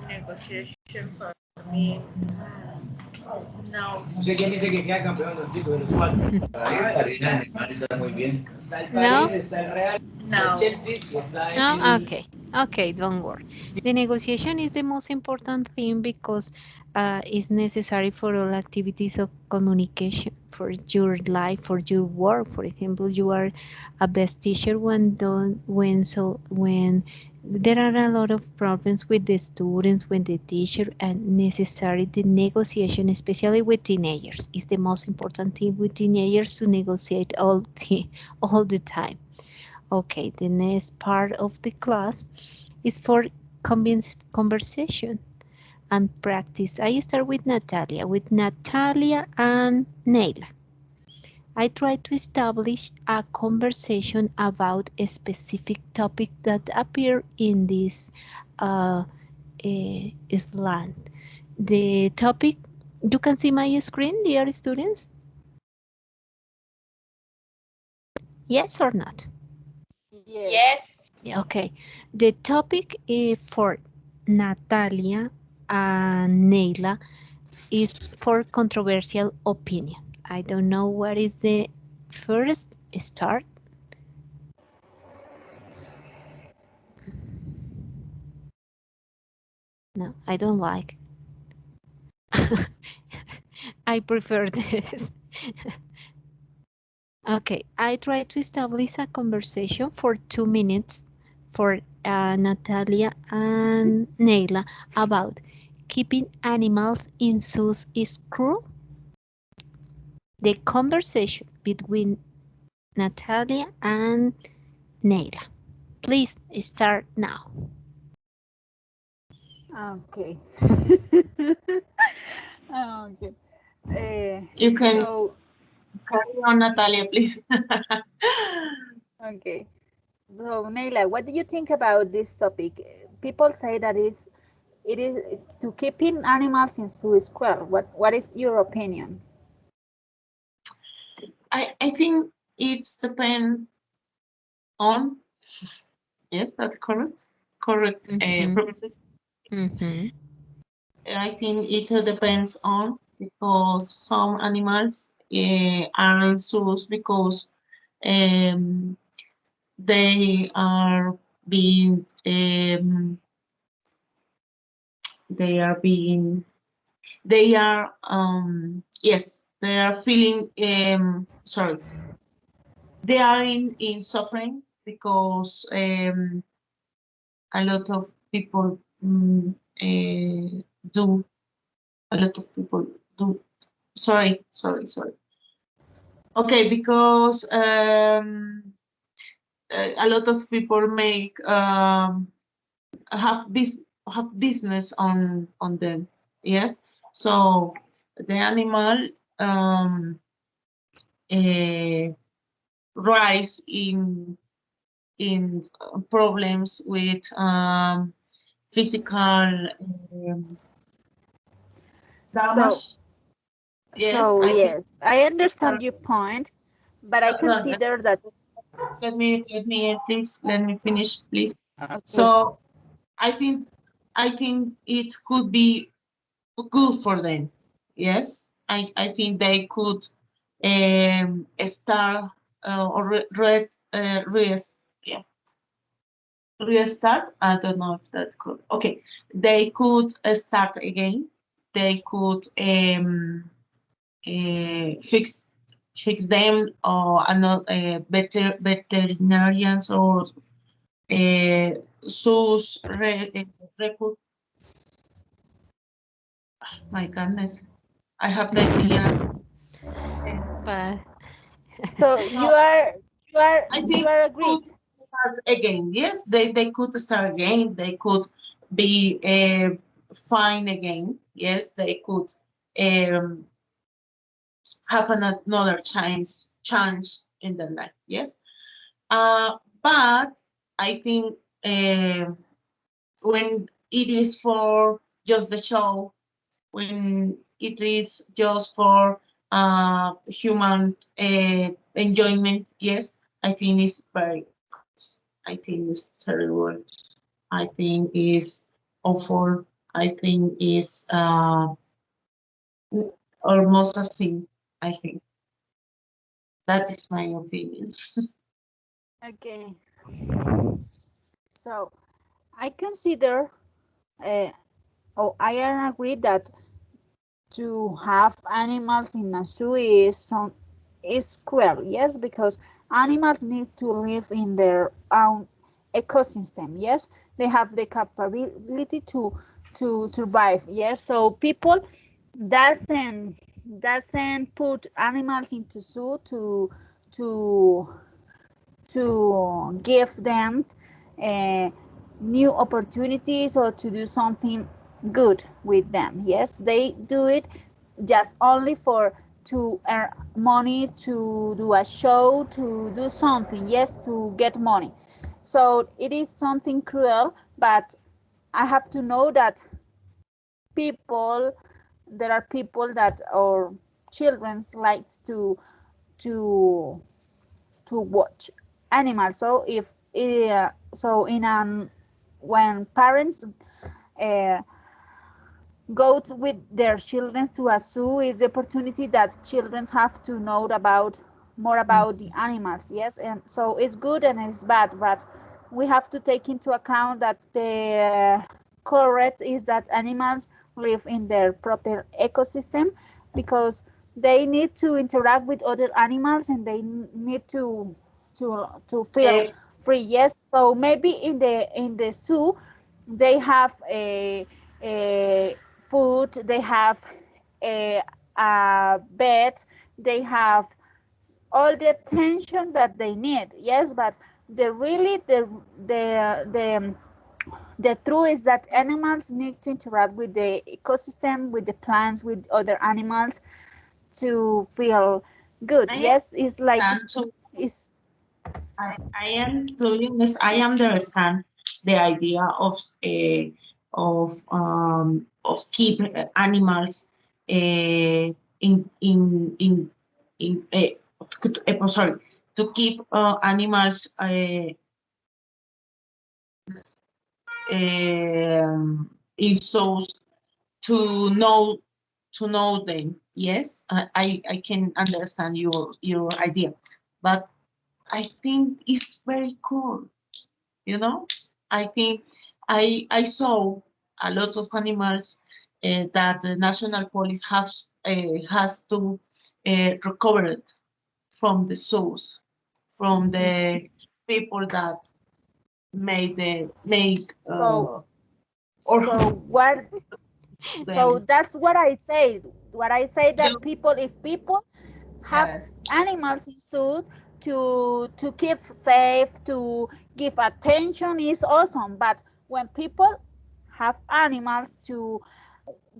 negotiation for me? No. No sé quién dice que queda campeón los chicos de los cuatro. París está muy bien. Está el No? París, está el Real, está No. el Chelsea y está No? el... Okay. Okay, don't worry. The negotiation is the most important thing because it's necessary for all activities of communication, for your life, for your work. For example, you are a best teacher when there are a lot of problems with the students, when the teacher, and necessary the negotiation, especially with teenagers, is the most important thing with teenagers to negotiate all the time. Okay, the next part of the class is for conversation and practice. I start with Natalia and Neila. I try to establish a conversation about a specific topic that appear in this slide. The topic, you can see my screen, dear students? Yes or not? Yes. Okay, the topic for Natalia and Neila is for controversial opinion. I don't know what is the first start. No, I don't like. I prefer this. Okay, I try to establish a conversation for 2 minutes for Natalia and Neila about keeping animals in zoos is cruel. The conversation between Natalia and Neila. Please start now. Okay. Okay. You can So, carry on, Natalia, please. okay. So, Neila, what do you think about this topic? People say that it is to keeping animals in zoo is cruel. What is your opinion? I think it's depend on, yes, that's correct premises. I think it depends on, because some animals are in zoos because they are being yes, they are feeling sorry, they are in suffering because a lot of people do a lot of people do sorry. Okay, because a lot of people make have business on them. Yes, so the animal rise in problems with physical damage. Yes, I understand your point, but I consider that. Let me please let me finish, please. Okay. So I think it could be good for them. Yes, I think they could start or restart. I don't know if that's good. Okay, they could start again. They could fix them, or another veterinarians or zoos recruit. My goodness, I have the idea. But So you are agreed. Start again. Yes, they could start again. They could be fine again. Yes, they could have another chance in their life. Yes, but I think when it is for just the show, when it is just for human enjoyment, yes, I think it's very, I think it's terrible. I think it's awful. I think it's almost a sin. I think that is my opinion. Okay. So I consider, I agree that to have animals in a zoo is cruel. Yes, because animals need to live in their own ecosystem. Yes, they have the capability to survive. Yes, so people doesn't put animals into zoo to to give them new opportunities or to do something good with them. Yes, they do it just only for to earn money, to do a show, to do something, yes, to get money. So it is something cruel, but I have to know that people, there are people that, or children likes to to watch animals. So if so in when parents uh, go with their children to a zoo, is the opportunity that children have to know about more about the animals. Yes, and so it's good and it's bad, but we have to take into account that the correct is that animals live in their proper ecosystem, because they need to interact with other animals and they need to feel free. Yes, so maybe in the zoo they have a food, they have a, a bed, they have all the attention that they need. Yes, but the really the truth is that animals need to interact with the ecosystem, with the plants, with other animals to feel good. Yes, it's like it's I am doing this. I understand the idea of keep animals sorry, to keep animals in zoos to know them. Yes, I can understand your idea, but I think it's very cool. You know, I think I saw a lot of animals that the national police has to recover it from the zoos, from the people that make so or so what so them. that's what I say. What I say that people, if people have Yes. animals in zoo to keep safe, to give attention is awesome. But when people have animals to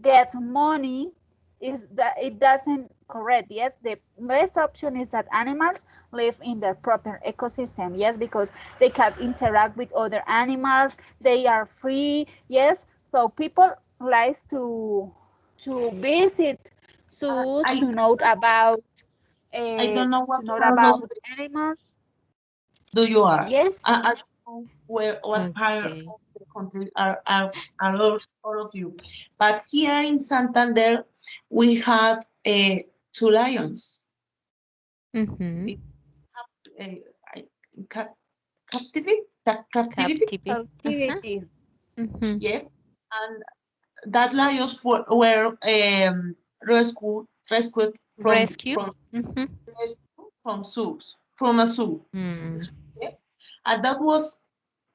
get money, is that it doesn't correct. Yes, the best option is that animals live in their proper ecosystem. Yes, because they can interact with other animals, they are free. Yes, so people likes to visit zoos I to know about I don't know to what know part of about animals. do you are. Yes. I don't know what part of Okay. the country are all of you. But here in Santander, we had two lions. Mm-hmm. We have captivity, captivity. Captivity. Uh-huh. Activity. Mm-hmm. Yes, and that lions were rescued Rescue. Mm-hmm. from zoos, from a zoo. Mm. Yes, and that was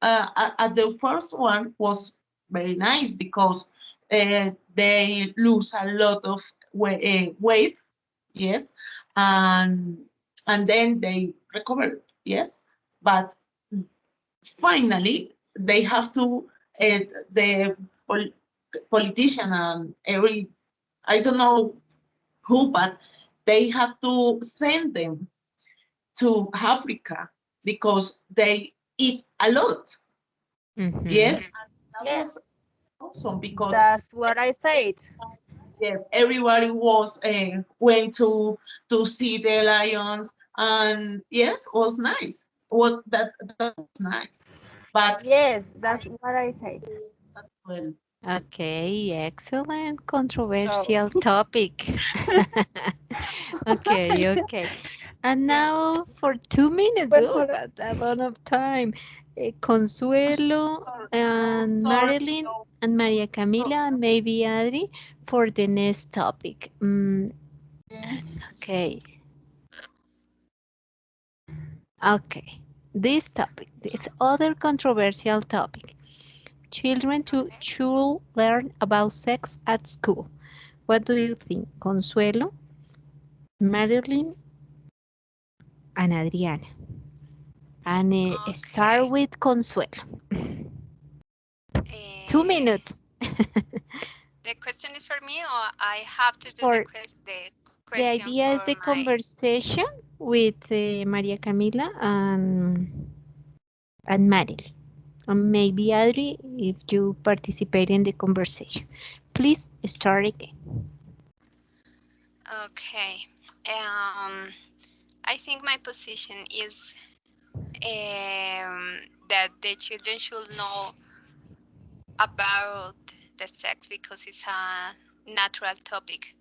the first one was very nice because they lose a lot of weight. Yes, and then they recover. Yes, but finally they have to the politician and every, I don't know who, but they have to send them to Africa because they eat a lot. Mhm. Yes, and that Yes. was awesome because That's what I said. yes, everybody was went to see the lions, and yes, it was nice. What that was nice, but Yes, that's what I said. well, Okay, excellent. So, Controversial topic. Okay, okay. And now for 2 minutes, well, oh, that's a lot of time. Consuelo and sorry, Marilyn and Maria Camila and maybe Adri for the next topic. Okay, okay. This other controversial topic. Children should learn about sex at school. What do you think, Consuelo, Marilyn, and Adriana? And start Okay. with Consuelo. 2 minutes. The question is for me, or I have to do For the the question idea is for the my. conversation with Maria Camila and Marilyn. And maybe Adri, if you participate in the conversation. Please start again. Okay. I think my position is that the children should know about the sex because it's a natural topic.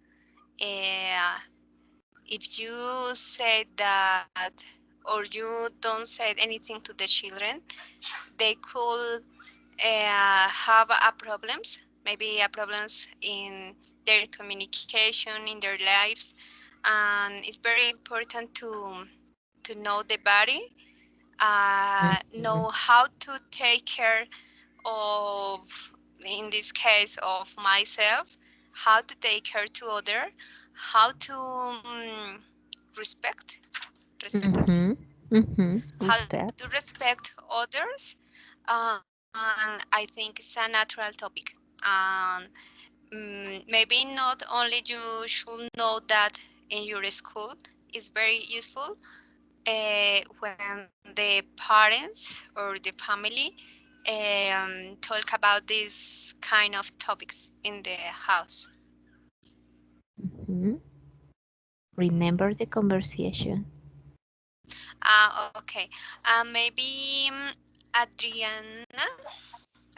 If you say that or you don't say anything to the children, they could have a problems, maybe a problems in their communication, in their lives, and it's very important to know the body, know how to take care of, in this case, of myself, how to take care to other, how to respect, respetar, how Respect. to respect others, and I think it's a natural topic. Maybe not only you should know that in your school is very useful when the parents or the family talk about these kind of topics in the house. Remember the conversation. Okay. Maybe Adriana?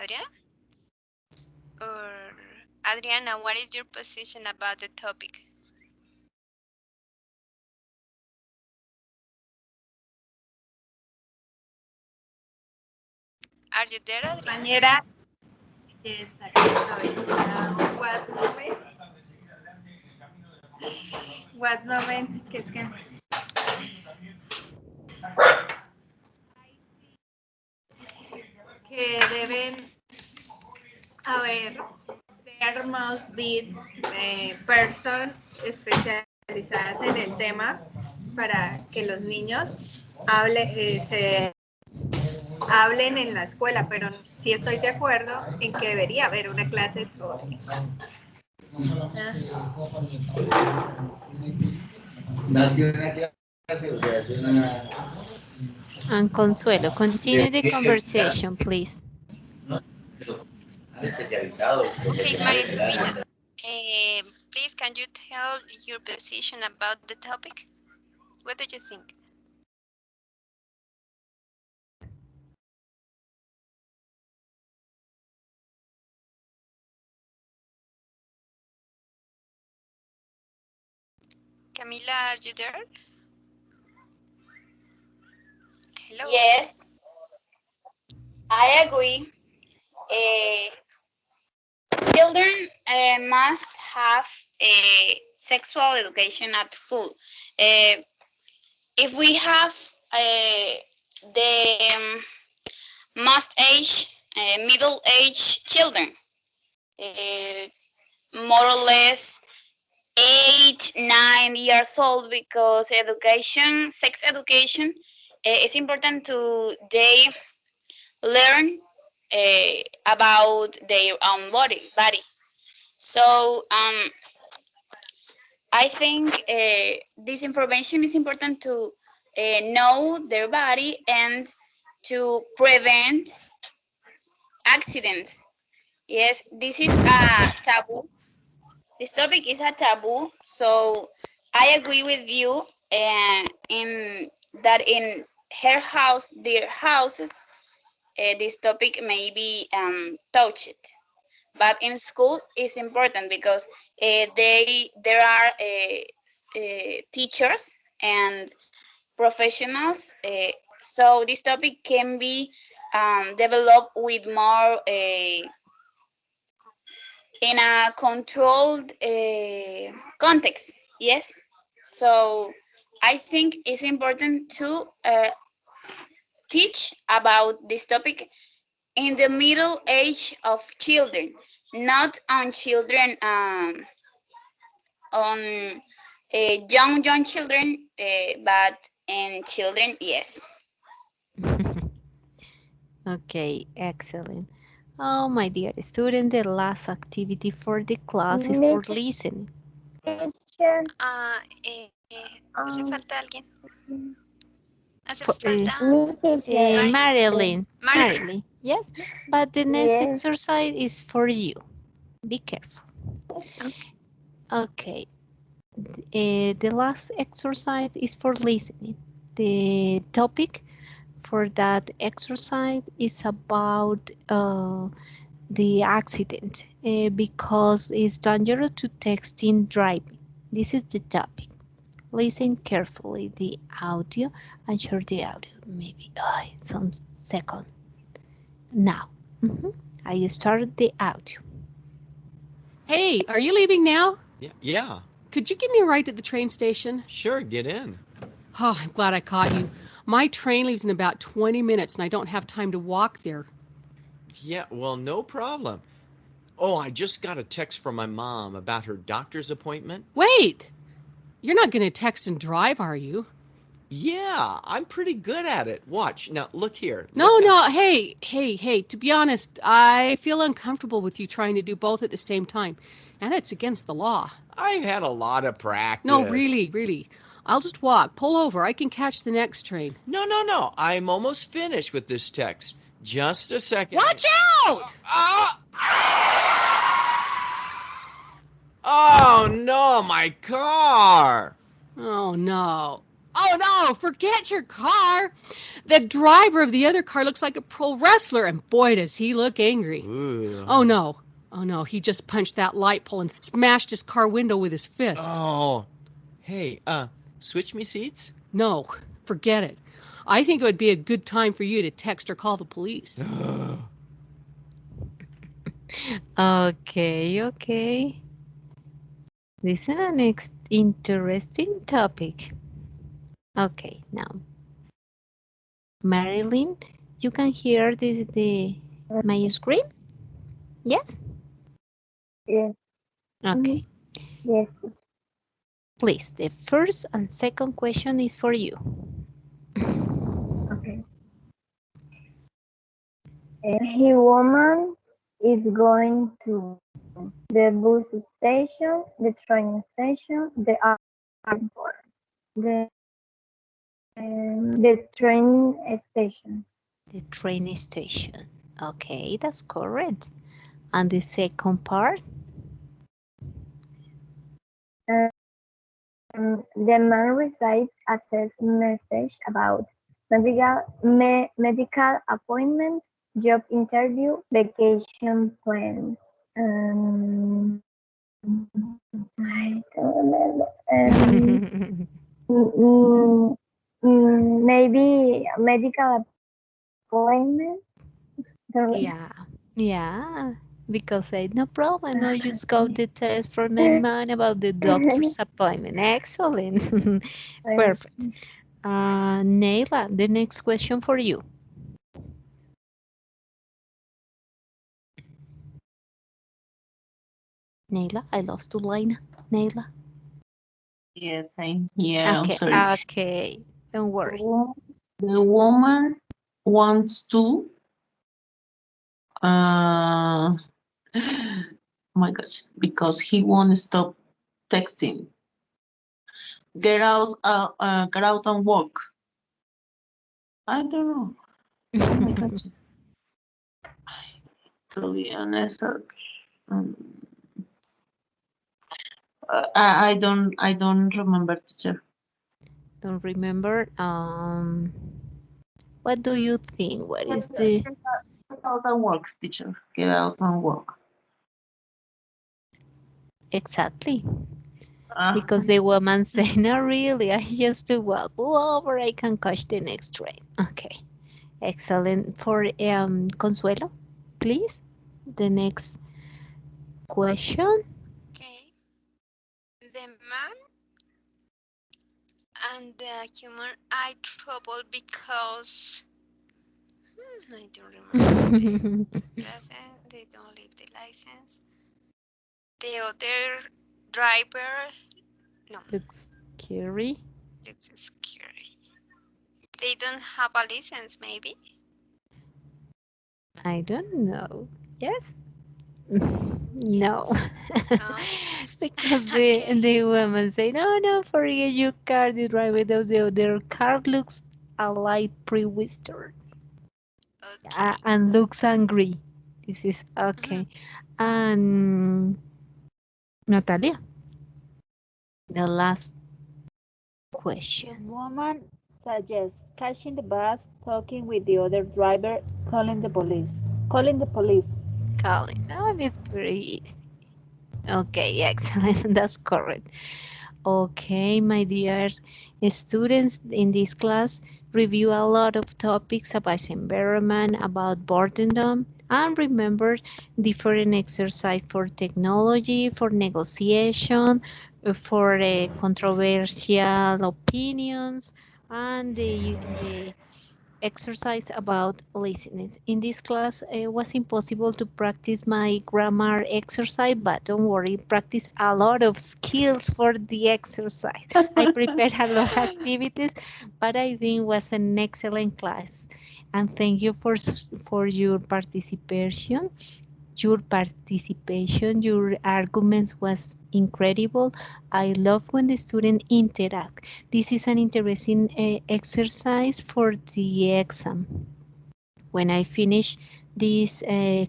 Adriana? Or Adriana, what is your position about the topic? Are you there, Adriana? Compañera, yes, aquí estoy. What moment, que es que deben haber, there must be person especializadas en el tema para que los niños se hablen en la escuela, pero sí estoy de acuerdo en que debería haber una clase sobre Más que una clase, o sea, es una And Consuelo, continue the conversation, please. especializado. Okay, Maria Camila. Please, can you tell your position about the topic? What do you think? Camila, are you there? Hello. Yes, I agree. Children must have a sexual education at school. If we have the must age, middle age children, more or less 8, 9 years old, because education, sex education, is important to they learn about their own body. So I think this information is important know their body and to prevent accidents. Yes, this is a taboo. This topic is a taboo, so I agree with you in that in her house, their houses, this topic may be touched. But in school is important because there are teachers and professionals. So this topic can be developed with more in a controlled context. Yes. So I think it's important to teach about this topic in the middle age of children, not on children, on young children, but in children, yes. Okay, excellent. Oh, my dear student, the last activity for the class is for listening. Teacher, ¿Hace falta alguien? ¿Hace For, falta? me teacher. Marilyn, Marilyn. Marilyn, yes, but the next Yes. exercise is for you. Be careful. Okay, the last exercise is for listening. The topic for that exercise is about the accident because it's dangerous to texting driving. This is the topic. Listen carefully the audio and share the audio. Maybe some second. Now, I started the audio. Hey, are you leaving now? Yeah. Could you give me a ride at the train station? Sure, get in. Oh, I'm glad I caught you. My train leaves in about 20 minutes and I don't have time to walk there. Yeah, well, no problem. Oh, I just got a text from my mom about her doctor's appointment. Wait! You're not going to text and drive, are you? Yeah, I'm pretty good at it. Watch. Now, look here. No, hey, to be honest, I feel uncomfortable with you trying to do both at the same time. And it's against the law. I've had a lot of practice. No, really. I'll just walk. Pull over. I can catch the next train. No. I'm almost finished with this text. Just a second. Watch out! Oh, no, my car. Oh, no. Forget your car. The driver of the other car looks like a pro wrestler, and boy, does he look angry. Ooh. Oh, no, he just punched that light pole and smashed his car window with his fist. Oh, hey, switch me seats? No, forget it. I think it would be a good time for you to text or call the police. Okay. This is an interesting topic. Okay, now, Marilyn, you can hear my screen? Yes? Yes. Okay. Yes. Please, the first and second question is for you. Okay. A woman is going to the bus station, the train station, the airport, the train station. The train station. Okay, that's correct. And the second part? The man receives a text message about medical appointment, job interview, vacation plan. I don't remember. Maybe medical appointment. Yeah. Because I no problem. I just got the test from my man about the doctor's appointment. Excellent. Perfect. Neila, the next question for you. Neila, I lost the line. Neila. Yes, I'm here. Okay, I'm sorry. okay. Don't worry. The woman wants to oh my gosh, because he won't stop texting. Get out and walk. I don't know. Oh my goodness. To be honest, um, I don't remember, teacher. Don't remember. What do you think? What is the Get out and work, teacher. Get out and work. exactly? Ah, Because the woman said, "No, really, I just do well. Pull over, I can catch the next train." Okay, excellent. For Consuelo, please, the next question. Okay. The man and the human eye trouble because I don't remember the doesn't they don't leave the license. The other driver no Looks scary. looks scary. They don't have a license maybe. I don't know. Yes? No. Yes. No. Because Okay. the woman say, "No, no, forget your car, the driver of the other car looks a light pre-western Okay. and looks angry." This is Mhm. okay. And Natalia, the last The question. woman suggests catching the bus, talking with the other driver, calling the police. Calling the police. Colin, no, it's very easy. Okay, excellent. That's correct. Okay, my dear students, in this class, review a lot of topics about environment, about boredom, and remember different exercise for technology, for negotiation, for controversial opinions, and the exercise about listening. In this class, it was impossible to practice my grammar exercise, but don't worry, practice a lot of skills for the exercise. I prepared a lot of activities, but I think it was an excellent class. And thank you for your participation. Your arguments was incredible. I love when the student interact. This is an interesting exercise for the exam. When I finish this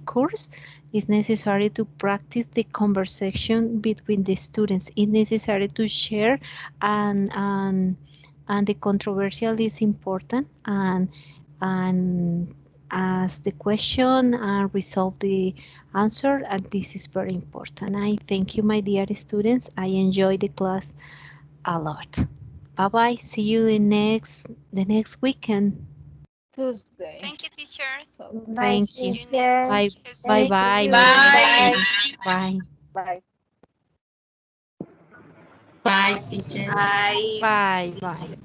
course, it's necessary to practice the conversation between the students. It's necessary to share and the controversial is important and ask the question and resolve the answer, and this is very important. I thank you, my dear students. I enjoy the class a lot. Bye bye. See you the next weekend. Tuesday. Thank you, teacher. So, Bye, Thank See you. you teacher. Bye next bye Thank bye, Tuesday. my you. dear Bye. students. Bye. bye. bye, teacher. Bye. Bye bye.